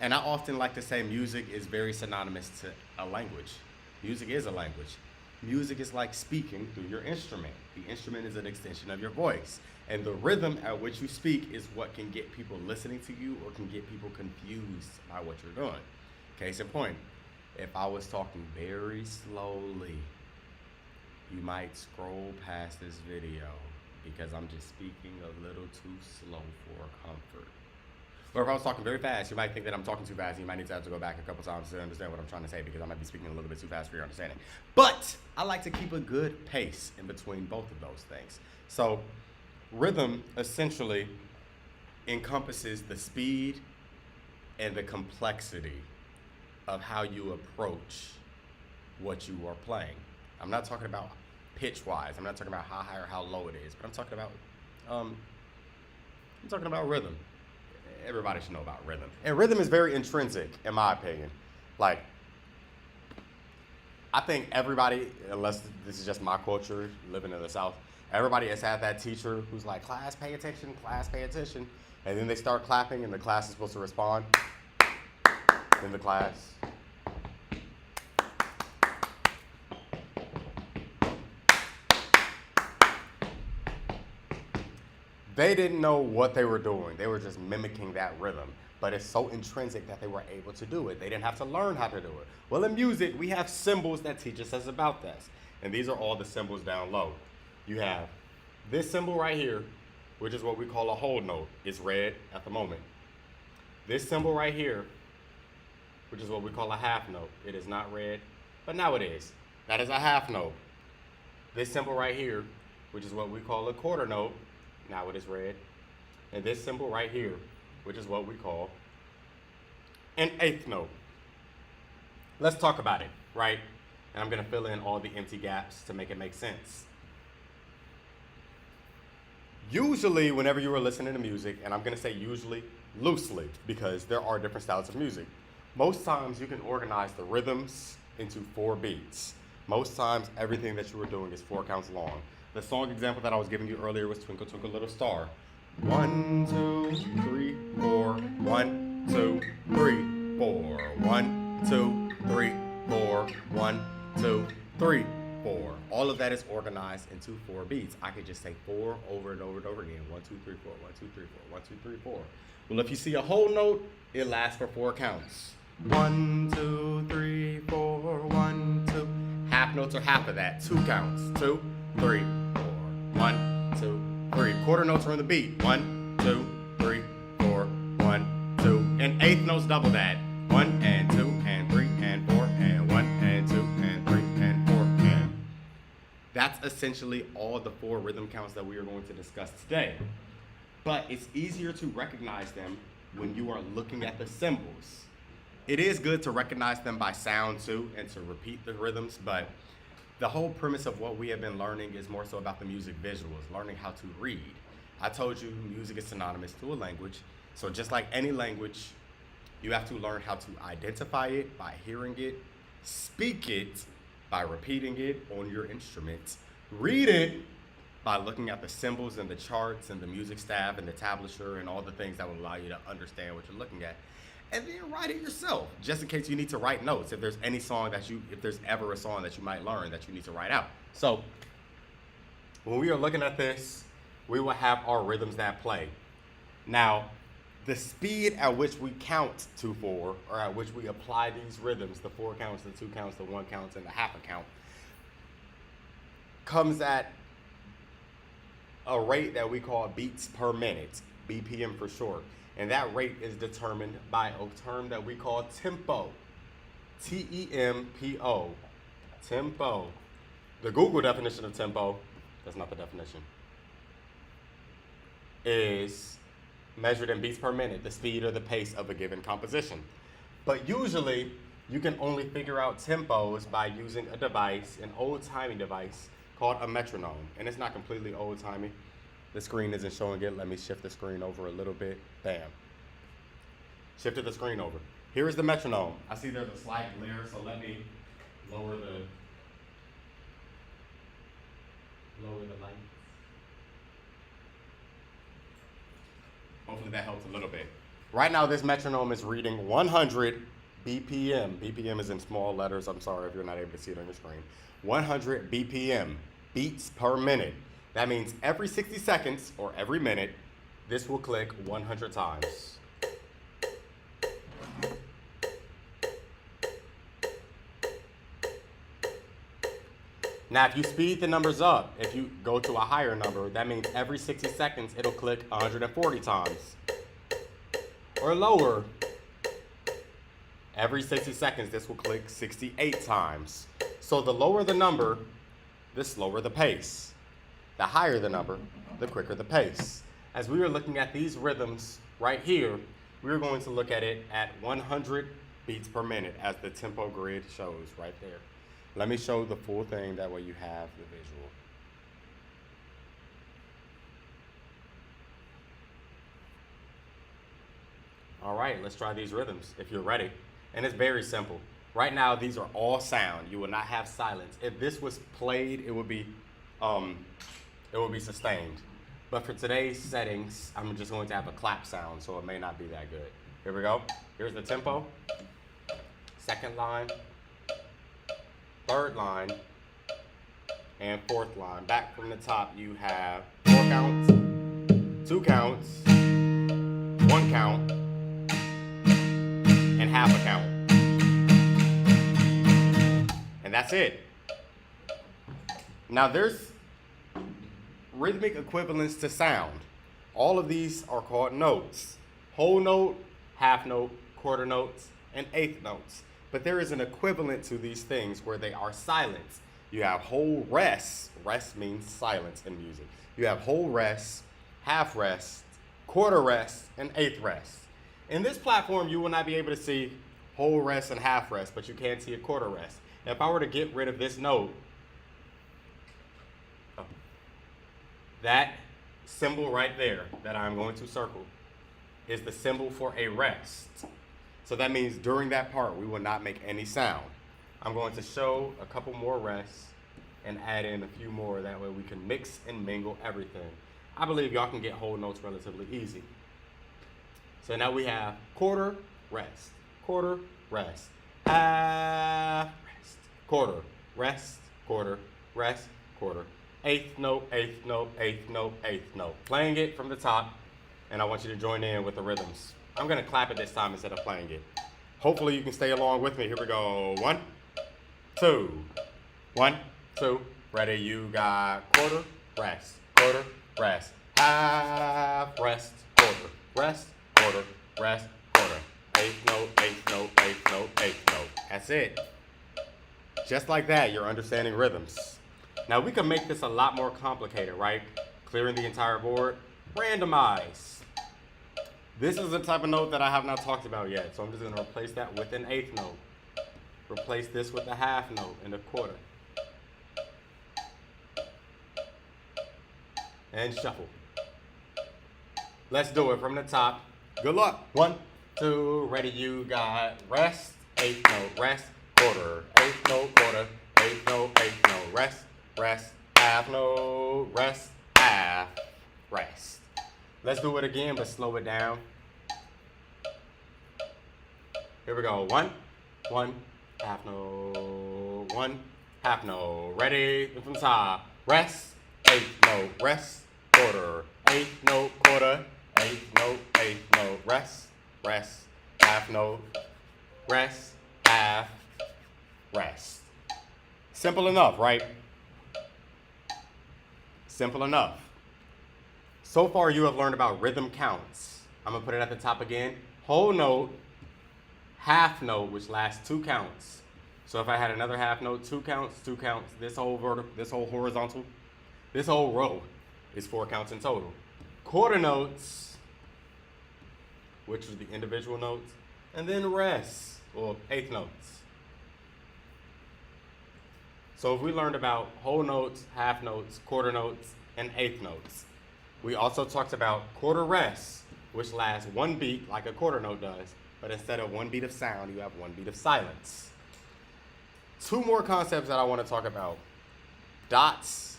Speaker 1: And I often like to say music is very synonymous to a language. Music is a language. Music is like speaking through your instrument. The instrument is an extension of your voice. And the rhythm at which you speak is what can get people listening to you or can get people confused by what you're doing. Case in point, if I was talking very slowly, you might scroll past this video because I'm just speaking a little too slow for comfort. Or if I was talking very fast, you might think that I'm talking too fast and you might need to have to go back a couple times to understand what I'm trying to say because I might be speaking a little bit too fast for your understanding. But I like to keep a good pace in between both of those things. So rhythm essentially encompasses the speed and the complexity of how you approach what you are playing. I'm not talking about pitch-wise. I'm not talking about how high or how low it is, but I'm talking about rhythm. Everybody should know about rhythm. And rhythm is very intrinsic, in my opinion. Like, I think everybody, unless this is just my culture, living in the South, everybody has had that teacher who's like, class, pay attention, and then they start clapping and the class is supposed to respond. Then the class. They didn't know what they were doing. They were just mimicking that rhythm. But it's so intrinsic that they were able to do it. They didn't have to learn how to do it. Well, in music, we have symbols that teach us about this. And these are all the symbols down low. You have this symbol right here, which is what we call a hold note. It's red at the moment. This symbol right here which is what we call a half note. It is not read, but now it is. That is a half note. This symbol right here, which is what we call a quarter note, now it is read. And this symbol right here, which is what we call an eighth note. Let's talk about it, right? And I'm gonna fill in all the empty gaps to make it make sense. Usually, whenever you are listening to music, and I'm gonna say usually loosely because there are different styles of music, most times you can organize the rhythms into 4 beats. Most times, everything that you are doing is 4 counts long. The song example that I was giving you earlier was Twinkle Twinkle Little Star. 1, 2, 3, 4, 1, 2, 3, 4, 1, 2, 3, 4, 1, 2, 3, 4. All of that is organized into 4 beats. I could just say 4 over and over and over again. 1, 2, 3, 4, 1, 2, 3, 4, 1, 2, 3, 4. Well, if you see a whole note, it lasts for 4 counts. 1, 2, 3, 4, 1, 2. Half notes are half of that. 2 counts. 2, 3, 4. 1, 2, 3. Quarter notes are in the beat. 1, 2, 3, 4, 1, 2. And eighth notes double that. 1 and 2 and 3 and 4 and 1 and 2 and 3 and 4 and. That's essentially all the 4 rhythm counts that we are going to discuss today. But it's easier to recognize them when you are looking at the symbols. It is good to recognize them by sound too and to repeat the rhythms, but the whole premise of what we have been learning is more so about the music visuals, learning how to read. I told you music is synonymous to a language, so just like any language, you have to learn how to identify it by hearing it, speak it by repeating it on your instrument, read it by looking at the symbols and the charts and the music staff and the tablature and all the things that will allow you to understand what you're looking at. And then write it yourself, just in case you need to write notes. If there's any song if there's ever a song that you might learn that you need to write out. So when we are looking at this, we will have our rhythms that play. Now, the speed at which we count to 4, or at which we apply these rhythms, the 4 counts, the 2 counts, the 1 counts, and the half a count, comes at a rate that we call beats per minute, BPM for short. And that rate is determined by a term that we call tempo. T-E-M-P-O. Tempo. The Google definition of tempo, that's not the definition, is measured in beats per minute, the speed or the pace of a given composition. But usually, you can only figure out tempos by using a device, an old-timey device called a metronome. And it's not completely old-timey. The screen isn't showing it. Let me shift the screen over a little bit. Bam. Shifted the screen over. Here is the metronome. I see there's a slight glare, so let me lower the light. Hopefully that helps a little bit. Right now, this metronome is reading 100 BPM. BPM is in small letters. I'm sorry if you're not able to see it on your screen. 100 BPM, beats per minute. That means every 60 seconds or every minute, this will click 100 times. Now, if you speed the numbers up, if you go to a higher number, that means every 60 seconds, it'll click 140 times. Or lower, every 60 seconds, this will click 68 times. So the lower the number, the slower the pace. The higher the number, the quicker the pace. As we are looking at these rhythms right here, we're going to look at it at 100 beats per minute as the tempo grid shows right there. Let me show the full thing, that way you have the visual. All right, let's try these rhythms if you're ready. And it's very simple. Right now, these are all sound. You will not have silence. If this was played, it would be sustained. But for today's settings, I'm just going to have a clap sound, so it may not be that good. Here we go. Here's the tempo. Second line, third line, and fourth line. Back from the top, you have 4 counts, 2 counts, 1 count, and half a count. And that's it. Now there's rhythmic equivalents to sound. All of these are called notes. Whole note, half note, quarter notes, and eighth notes. But there is an equivalent to these things where they are silent. You have whole rests. Rest means silence in music. You have whole rests, half rests, quarter rests, and eighth rests. In this platform, you will not be able to see whole rest and half rest, but you can see a quarter rest. If I were to get rid of this note, that symbol right there that I'm going to circle is the symbol for a rest. So that means during that part, we will not make any sound. I'm going to show a couple more rests and add in a few more. That way we can mix and mingle everything. I believe y'all can get whole notes relatively easy. So now we have quarter, rest, quarter, rest, half, rest, quarter, rest, quarter, rest, quarter, eighth note, eighth note, eighth note, eighth note. Playing it from the top, and I want you to join in with the rhythms. I'm gonna clap it this time instead of playing it. Hopefully you can stay along with me. Here we go. 1, 2, 1, 2. Ready, you got quarter, rest, half, rest, quarter, rest, quarter. Eighth note, eighth note, eighth note, eighth note. That's it. Just like that, you're understanding rhythms. Now we can make this a lot more complicated, right? Clearing the entire board. Randomize. This is the type of note that I have not talked about yet, so I'm just gonna replace that with an eighth note. Replace this with a half note and a quarter. And shuffle. Let's do it from the top. Good luck. 1, 2, ready, you got rest, eighth note, rest, quarter, eighth note, quarter, eighth note, rest, rest, half note, rest, half, rest. Let's do it again, but slow it down. Here we go. 1, 1, half note, 1, half note. Ready, from the top. Rest, eighth note, rest, quarter, eighth note, quarter, eighth note, rest, rest, half note, rest, half, rest. Simple enough, right? Simple enough. So far you have learned about rhythm counts. I'm gonna put it at the top again. Whole note, half note, which lasts 2 counts. So if I had another half note, 2 counts, 2 counts, this whole vertical, this whole horizontal, this whole row is 4 counts in total. Quarter notes, which are the individual notes, and then rests, or eighth notes. So if we learned about whole notes, half notes, quarter notes, and eighth notes, we also talked about quarter rests, which lasts 1 beat like a quarter note does, but instead of 1 beat of sound, you have 1 beat of silence. 2 more concepts that I want to talk about: dots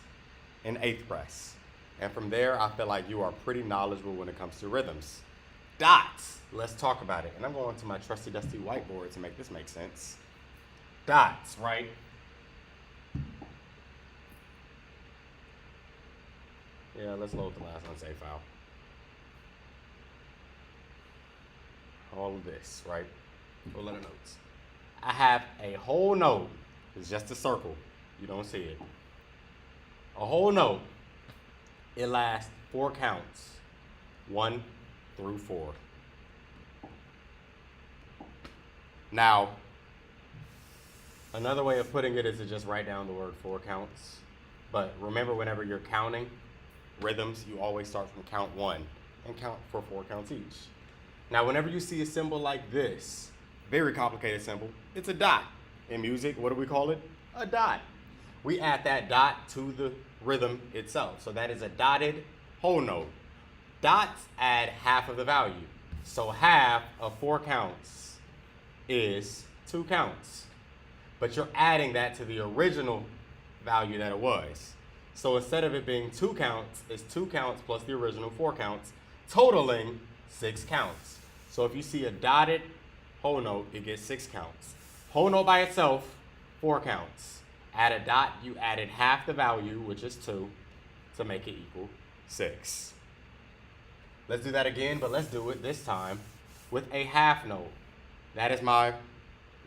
Speaker 1: and eighth press. And from there, I feel like you are pretty knowledgeable when it comes to rhythms. Dots, let's talk about it. And I'm going to my trusty dusty whiteboard to make this make sense. Dots, right? Yeah, let's load the last unsaved file. All of this, right? Full letter notes. I have a whole note. It's just a circle. You don't see it. A whole note. It lasts 4 counts. 1 through 4. Now, another way of putting it is to just write down the word 4 counts. But remember, whenever you're counting rhythms, you always start from count 1 and count for 4 counts each. Now, whenever you see a symbol like this, very complicated symbol, it's a dot. In music, what do we call it? A dot. We add that dot to the rhythm itself. So that is a dotted whole note. Dots add half of the value. So half of 4 counts is 2 counts. But you're adding that to the original value that it was. So instead of it being 2 counts, it's 2 counts plus the original 4 counts, totaling 6 counts. So if you see a dotted whole note, it gets 6 counts. Whole note by itself, 4 counts. Add a dot, you added half the value, which is 2, to make it equal 6. Let's do that again, but let's do it this time with a half note. That is my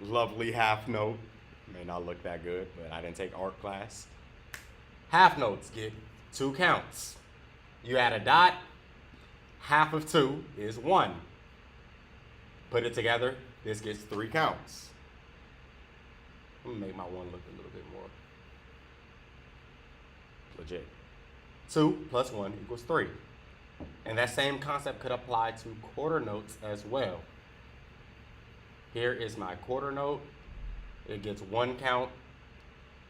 Speaker 1: lovely half note. May not look that good, but I didn't take art class. Half notes get 2 counts. You add a dot, half of 2 is 1. Put it together, This gets 3 counts. I'm gonna make my one look a little bit more legit. 2 plus 1 equals 3. And that same concept could apply to quarter notes as well. Here is my quarter note. It gets 1 count.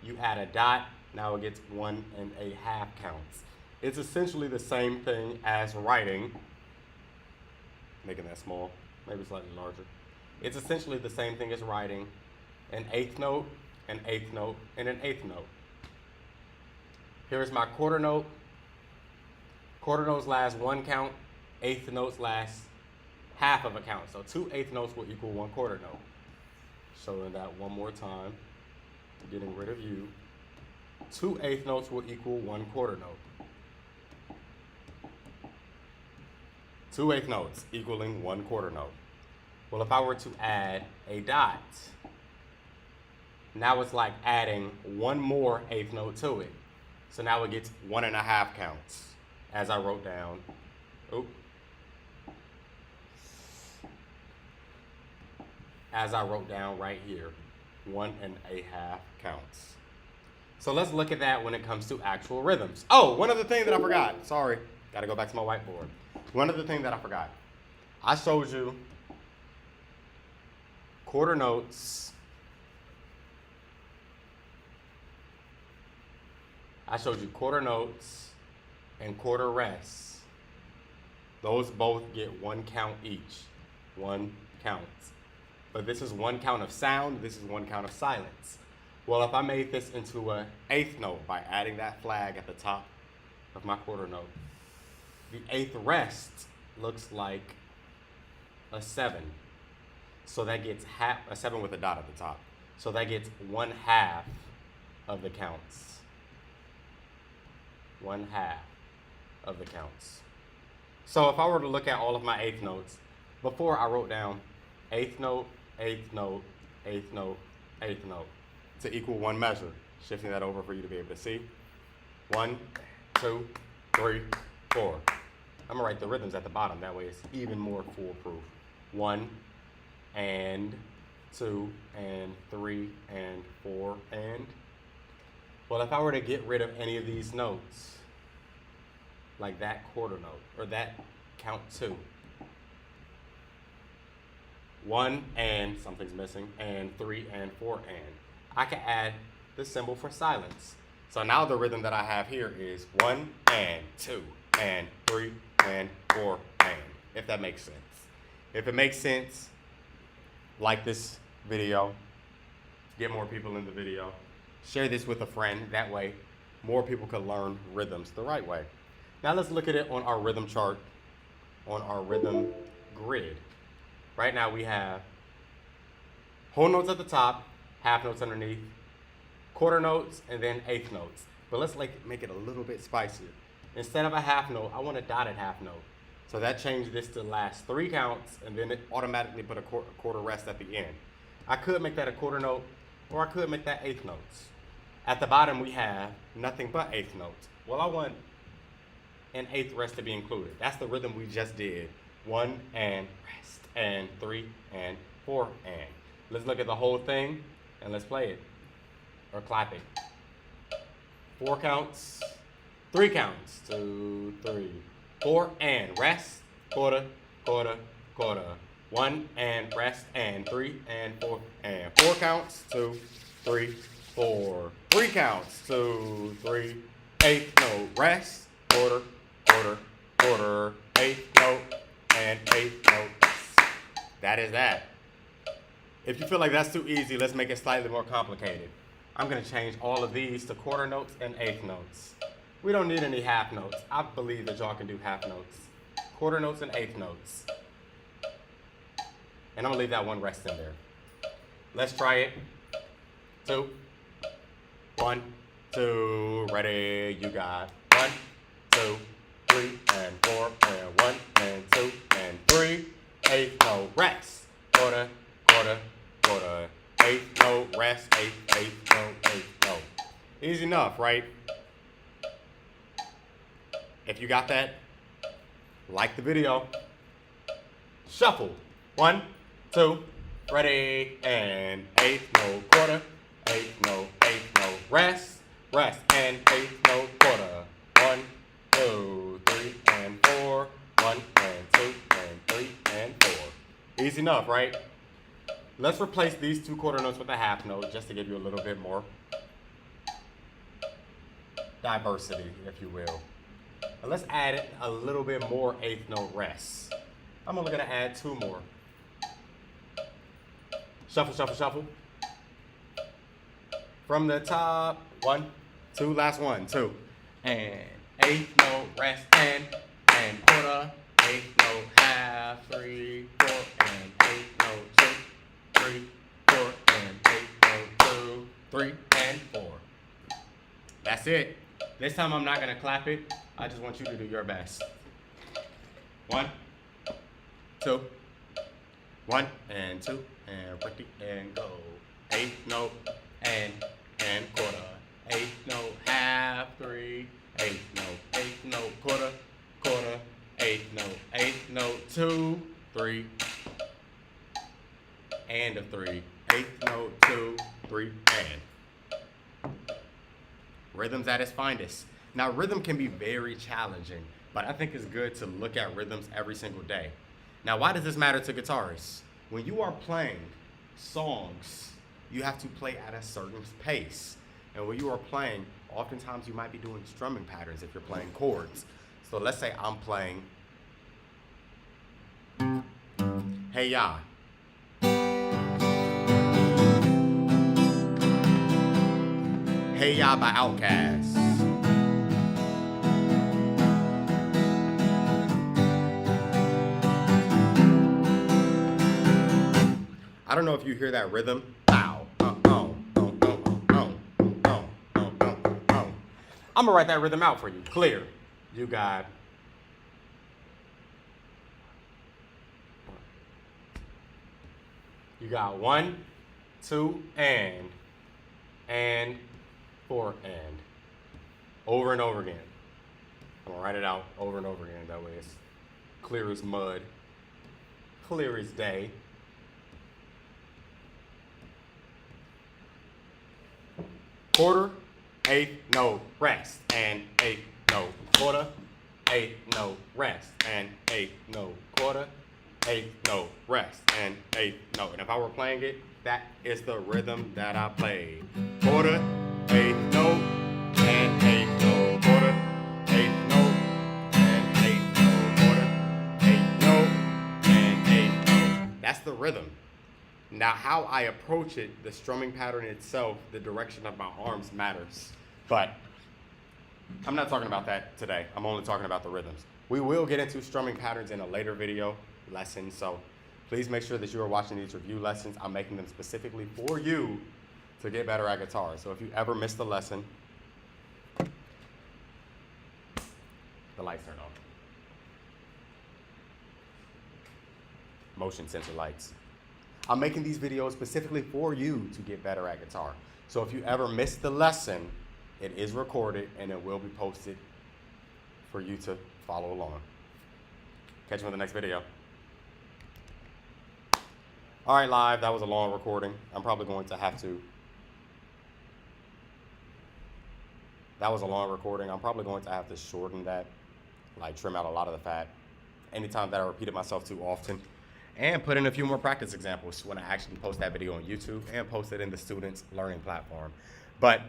Speaker 1: You add a dot, now it gets 1.5 counts. It's essentially the same thing as writing, making that small, maybe slightly larger. It's essentially the same thing as writing an eighth note, an eighth note, and an eighth note. Here's my quarter note. Quarter notes last 1 count, eighth notes last half of a count. So 2 eighth notes will equal 1 quarter note. Showing that one more time, getting rid of you. 2 eighth notes will equal 1 quarter note. 2 eighth notes equaling 1 quarter note. Well, if I were to add a dot, now it's like adding 1 more eighth note to it. So now it gets 1.5 counts. As I wrote down, as I wrote down right here, 1.5 counts. So let's look at that when it comes to actual rhythms. Oh, one other thing that I forgot. Sorry, gotta go back to my whiteboard. One other thing that I forgot. I showed you quarter notes. I showed you quarter notes and quarter rests. Those both get 1 count each. 1 count. But this is 1 count of sound, this is 1 count of silence. Well, if I made this into an eighth note by adding that flag at the top of my quarter note, the eighth rest looks like a 7. So that gets a 7 with a dot at the top. So that gets 1/2 of the counts. 1/2 of the counts. So if I were to look at all of my eighth notes, before I wrote down eighth note, eighth note, eighth note, eighth note to equal 1 measure. Shifting that over for you to be able to see. 1, 2, 3, 4. I'm gonna write the rhythms at the bottom, that way it's even more foolproof. 1 and 2 and 3 and 4 and. Well, if I were to get rid of any of these notes, like that quarter note, or that count 2, 1 and something's missing, and 3 and 4 and. I can add the symbol for silence. So now the rhythm that I have here is 1 and 2 and 3 and 4 and, if that makes sense. If it makes sense, like this video, get more people in the video, share this with a friend, that way more people can learn rhythms the right way. Now let's look at it on our rhythm chart, on our rhythm grid. Right now we have whole notes at the top, half notes underneath, quarter notes, and then eighth notes. But let's make it a little bit spicier. Instead of a half note, I want a dotted half note. So that changed this to last 3 counts, and then it automatically put a quarter rest at the end. I could make that a quarter note, or I could make that eighth notes. At the bottom we have nothing but eighth notes. Well, I want an eighth rest to be included. That's the rhythm we just did. 1 and rest, and 3 and 4 and. Let's look at the whole thing and let's play it, or clap it. 4 counts, 3 counts, 2, 3, 4 and rest, quarter, quarter, quarter. 1 and rest, and 3 and 4 and. 4 counts, 2, 3, 4. 3 counts, 2, 3. Eighth note, rest, quarter, quarter, quarter. Eighth note and eighth note. That is that. If you feel like that's too easy, let's make it slightly more complicated. I'm gonna change all of these to quarter notes and eighth notes. We don't need any half notes. I believe that y'all can do half notes. Quarter notes and eighth notes. And I'm gonna leave that one rest in there. Let's try it. 2, 1, 2, ready, you got 1, 2, 3, and 4, and 1, and 2, and 3. Eighth note, rest, quarter, quarter, quarter. Eighth note, rest, eighth note, eighth note. Easy enough, right? If you got that, like the video. Shuffle. 1, 2, Ready, and eighth note, quarter, eighth note, rest, rest, and eighth note, quarter. 1, 2, 3, and 4. 1, and 2, and 3, and 4. Easy enough, right? Let's replace these 2 quarter notes with a half note just to give you a little bit more diversity, if you will. And let's add a little bit more eighth note rests. I'm only gonna add 2 more. Shuffle, shuffle, shuffle. From the top, 1, 2, last 1, 2. And eighth note rest, and quarter, eighth note half, 3, 4, and eighth note 2, 3, 4, and eighth note 2, 3, and 4. That's it. This time I'm not gonna clap it. I just want you to do your best. 1, 2, 1, and 2, and ready, and go. Eighth note, and quarter. Eighth note, half, 3. Eighth note, quarter, quarter. Eighth note, 2, 3. And a 3. Eighth note, 2, 3, and. Rhythm's at its finest. Now, rhythm can be very challenging, but I think it's good to look at rhythms every single day. Now, why does this matter to guitarists? When you are playing songs, you have to play at a certain pace. And when you are playing, oftentimes you might be doing strumming patterns if you're playing chords. So let's say I'm playing Hey Ya. Hey Ya by Outkast. I don't know if you hear that rhythm. Bow. I'm gonna write that rhythm out for you. Clear. You got. You got 1, 2, and 4, and. Over and over again. I'm gonna write it out over and over again. That way it's clear as mud. Clear as day. Quarter, eighth note, rest, and eighth note, quarter, eighth note, rest, and eighth note, quarter, eighth note, rest, and eighth note. And if I were playing it, that is the rhythm that I play. Quarter, eighth note, and eighth note, quarter, eighth note, and eighth note, quarter, eighth note, and eighth note. That's the rhythm. Now, how I approach it, the strumming pattern itself, the direction of my arms matters. But I'm not talking about that today. I'm only talking about the rhythms. We will get into strumming patterns in a later video lesson, so please make sure that you are watching these review lessons. I'm making them specifically for you to get better at guitar. So if you ever missed a lesson, the lights turned on. Motion sensor lights. I'm making these videos specifically for you to get better at guitar. So if you ever miss the lesson, it is recorded and it will be posted for you to follow along. Catch you in the next video. All right, live, that was a long recording. I'm probably going to have to. That was a long recording. I'm probably going to have to shorten that, like trim out a lot of the fat. Anytime that I repeated myself too often. And put in a few more practice examples when I actually post that video on YouTube and post it in the students' learning platform. But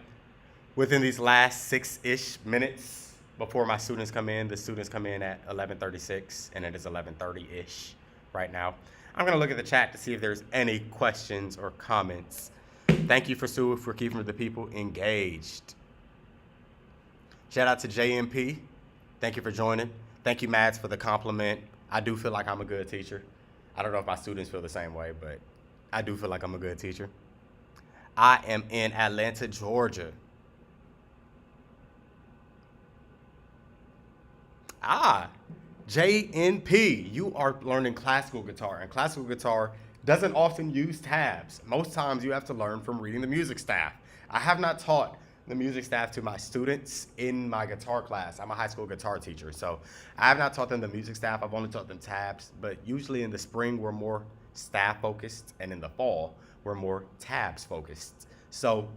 Speaker 1: within these last 6-ish minutes before my students come in, the students come in at 11:36 and it is 11:30-ish right now. I'm gonna look at the chat to see if there's any questions or comments. Thank you for keeping the people engaged. Shout out to JMP. Thank you for joining. Thank you, Mads, for the compliment. I do feel like I'm a good teacher. I don't know if my students feel the same way, but I do feel like I'm a good teacher. I am in Atlanta, Georgia. JNP, you are learning classical guitar, and classical guitar doesn't often use tabs. Most times you have to learn from reading the music staff. I have not taught the music staff to my students in my guitar class. I'm a high school guitar teacher, so I have not taught them the music staff. I've only taught them tabs, but usually in the spring we're more staff focused, and in the fall, we're more tabs focused. So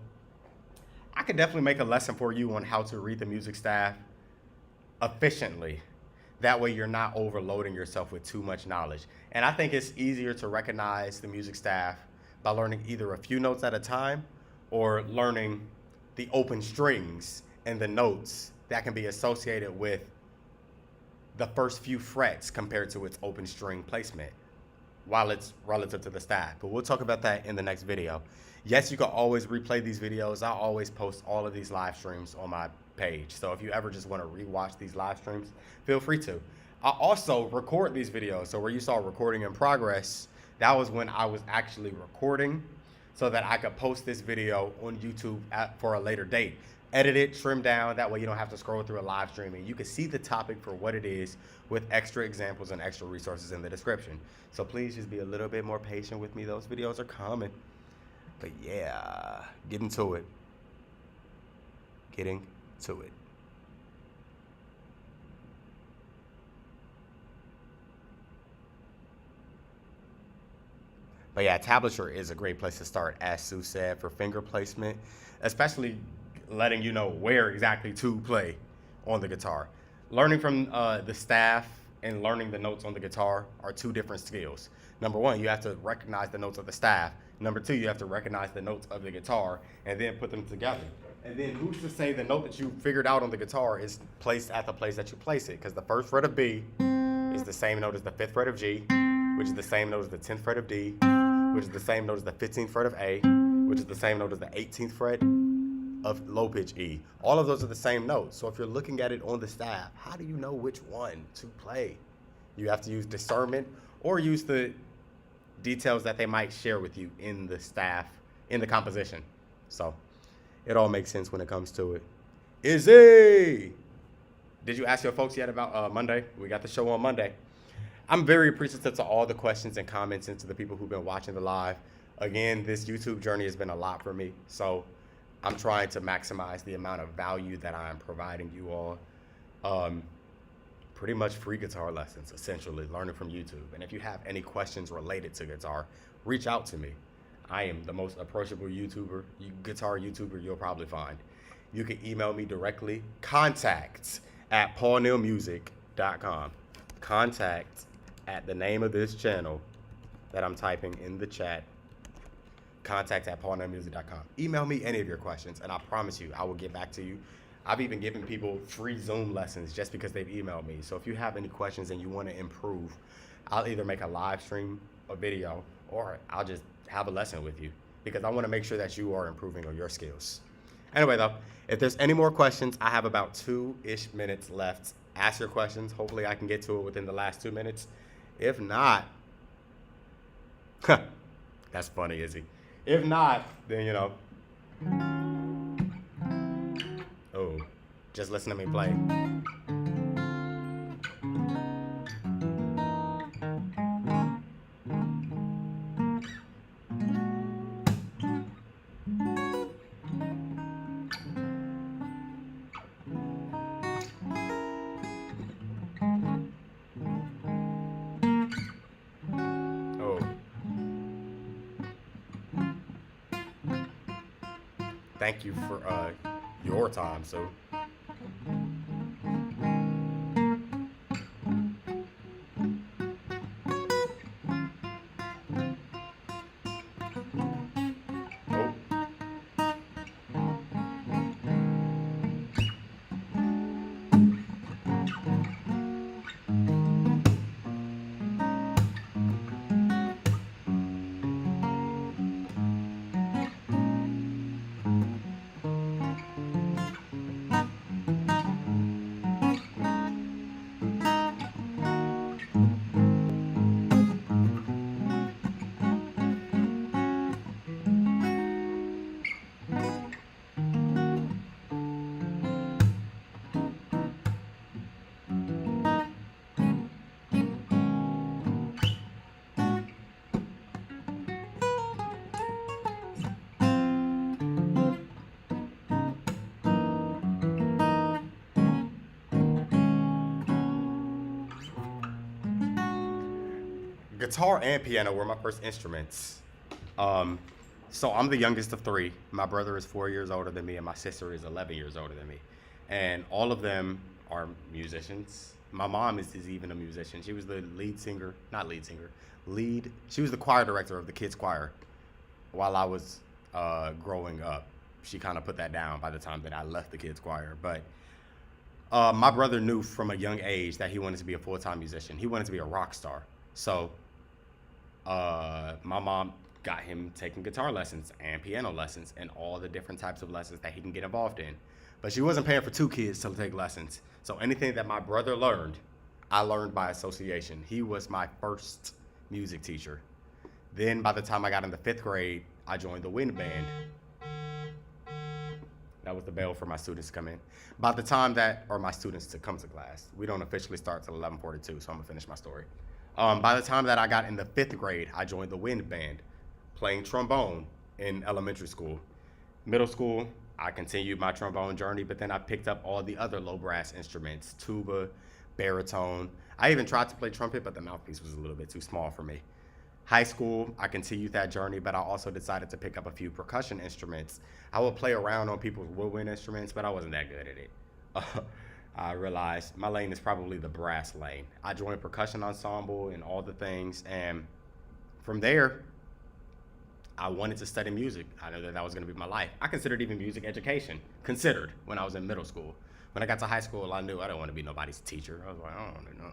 Speaker 1: I could definitely make a lesson for you on how to read the music staff efficiently. That way you're not overloading yourself with too much knowledge. And I think it's easier to recognize the music staff by learning either a few notes at a time or learning the open strings and the notes that can be associated with the first few frets compared to its open string placement while it's relative to the staff. But we'll talk about that in the next video. Yes, you can always replay these videos. I always post all of these live streams on my page. So if you ever just want to rewatch these live streams, feel free to. I also record these videos. So where you saw recording in progress, that was when I was actually recording so that I could post this video on YouTube for a later date. Edit it, trim down, that way you don't have to scroll through a live stream and you can see the topic for what it is with extra examples and extra resources in the description. So please just be a little bit more patient with me. Those videos are coming. But yeah, getting to it. Getting to it. But yeah, tablature is a great place to start, as Sue said, for finger placement, especially letting you know where exactly to play on the guitar. Learning from the staff and learning the notes on the guitar are two different skills. Number one, you have to recognize the notes of the staff. Number two, you have to recognize the notes of the guitar and then put them together. And then who's to say the note that you figured out on the guitar is placed at the place that you place it? Because the first fret of B is the same note as the 5th fret of G, which is the same note as the 10th fret of D, which is the same note as the 15th fret of A, which is the same note as the 18th fret of low pitch E. All of those are the same notes. So if you're looking at it on the staff, how do you know which one to play? You have to use discernment or use the details that they might share with you in the staff, in the composition. So it all makes sense when it comes to it. Izzy! Did you ask your folks yet about Monday? We got the show on Monday. I'm very appreciative to all the questions and comments and to the people who've been watching the live. Again, this YouTube journey has been a lot for me. So I'm trying to maximize the amount of value that I'm providing you all. Pretty much free guitar lessons, essentially, learning from YouTube. And if you have any questions related to guitar, reach out to me. I am the most approachable guitar YouTuber you'll probably find. You can email me directly, contacts@paulneilmusic.com. Contact at the name of this channel that I'm typing in the chat, contact@paulneilmusic.com. Email me any of your questions, and I promise you, I will get back to you. I've even given people free Zoom lessons just because they've emailed me. So if you have any questions and you want to improve, I'll either make a live stream, a video, or I'll just have a lesson with you because I want to make sure that you are improving on your skills. Anyway, though, if there's any more questions, I have about 2-ish minutes left. Ask your questions. Hopefully I can get to it within the last 2 minutes. If not, that's funny, Izzy. If not, then, you know, oh, just listen to me play. Thank you for your time, so. guitar and piano were my first instruments. Um, so I'm the youngest of three. My brother is 4 years older than me, and my sister is 11 years older than me. And all of them are musicians. My mom is even a musician. She was the lead singer, not lead singer, lead. She was the choir director of the kids' choir while I was growing up. She kind of put that down by the time that I left the kids' choir. But my brother knew from a young age that he wanted to be a full-time musician. He wanted to be a rock star. So my mom got him taking guitar lessons and piano lessons and all the different types of lessons that he can get involved in. But she wasn't paying for two kids to take lessons. So anything that my brother learned, I learned by association. He was my first music teacher. Then by the time I got in the 5th grade, I joined the wind band. That was the bell for my students to come in. By the time that, or my students to come to class, we don't officially start till 11:42, so I'm gonna finish my story. By the time that I got in the 5th grade, I joined the wind band, playing trombone in elementary school. Middle school, I continued my trombone journey, but then I picked up all the other low brass instruments, tuba, baritone. I even tried to play trumpet, but the mouthpiece was a little bit too small for me. High school, I continued that journey, but I also decided to pick up a few percussion instruments. I would play around on people's woodwind instruments, but I wasn't that good at it. I realized my lane is probably the brass lane. I joined percussion ensemble and all the things, and from there, I wanted to study music. I knew that that was going to be my life. I considered even music education, when I was in middle school. When I got to high school, I knew I didn't want to be nobody's teacher. I was like, I don't want to know.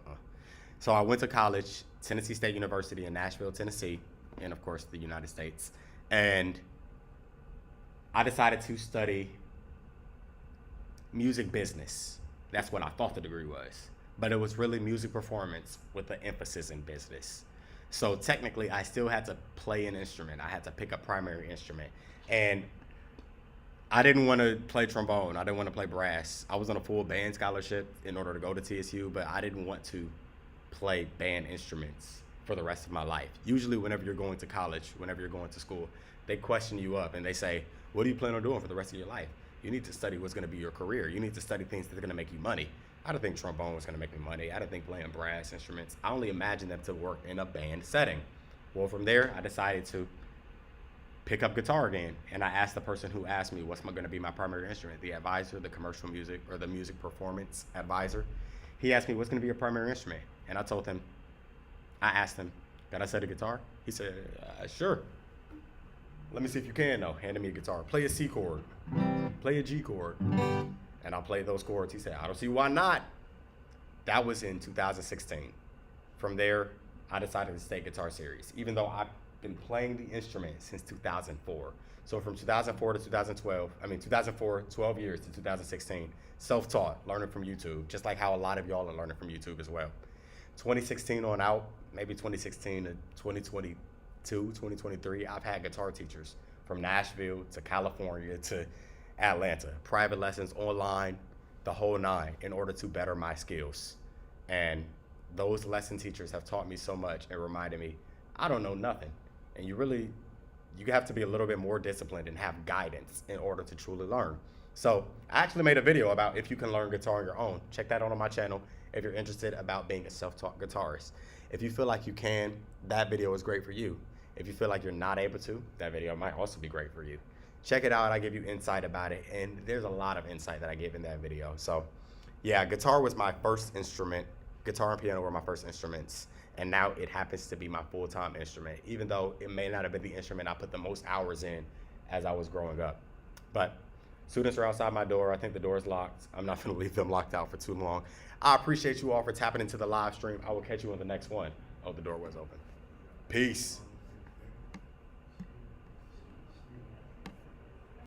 Speaker 1: So I went to college, Tennessee State University in Nashville, Tennessee, and of course the United States. And I decided to study music business. That's what I thought the degree was. But it was really music performance with an emphasis in business. So technically, I still had to play an instrument. I had to pick a primary instrument. And I didn't want to play trombone. I didn't want to play brass. I was on a full band scholarship in order to go to TSU, but I didn't want to play band instruments for the rest of my life. Usually whenever you're going to college, whenever you're going to school, they question you up and they say, what do you plan on doing for the rest of your life? You need to study what's going to be your career. You need to study things that are going to make you money. I didn't think trombone was going to make me money. I didn't think playing brass instruments. I only imagined them to work in a band setting. Well, from there, I decided to pick up guitar again. And I asked the person who asked me what's going to be my primary instrument, the advisor, the commercial music, or the music performance advisor. He asked me, what's going to be your primary instrument? And I told him, I asked him, can I study guitar? He said, sure. Let me see if you can, though. Handed me a guitar. Play a C chord. Play a G chord. And I played those chords. He said, I don't see why not. That was in 2016. From there, I decided to take guitar serious, even though I've been playing the instrument since 2004. So from 2004 to 2004, 12 years to 2016, self-taught, learning from YouTube, just like how a lot of y'all are learning from YouTube as well. 2016 on out, maybe 2016 to 2022, 2023, I've had guitar teachers from Nashville to California to Atlanta, private lessons online, the whole nine, in order to better my skills. And those lesson teachers have taught me so much and reminded me, I don't know nothing. And you have to be a little bit more disciplined and have guidance in order to truly learn. So I actually made a video about if you can learn guitar on your own. Check that out on my channel if you're interested about being a self-taught guitarist. If you feel like you can, that video is great for you. If you feel like you're not able to, that video might also be great for you. Check it out. I give you insight about it, and there's a lot of insight that I give in that video. So yeah, guitar was my first instrument. Guitar and piano were my first instruments, and now it happens to be my full-time instrument, even though it may not have been the instrument I put the most hours in as I was growing up. But students are outside my door. I think the door is locked. I'm not gonna leave them locked out for too long. I appreciate you all for tapping into the live stream. I will catch you on the next one. Oh, the door was open. Peace.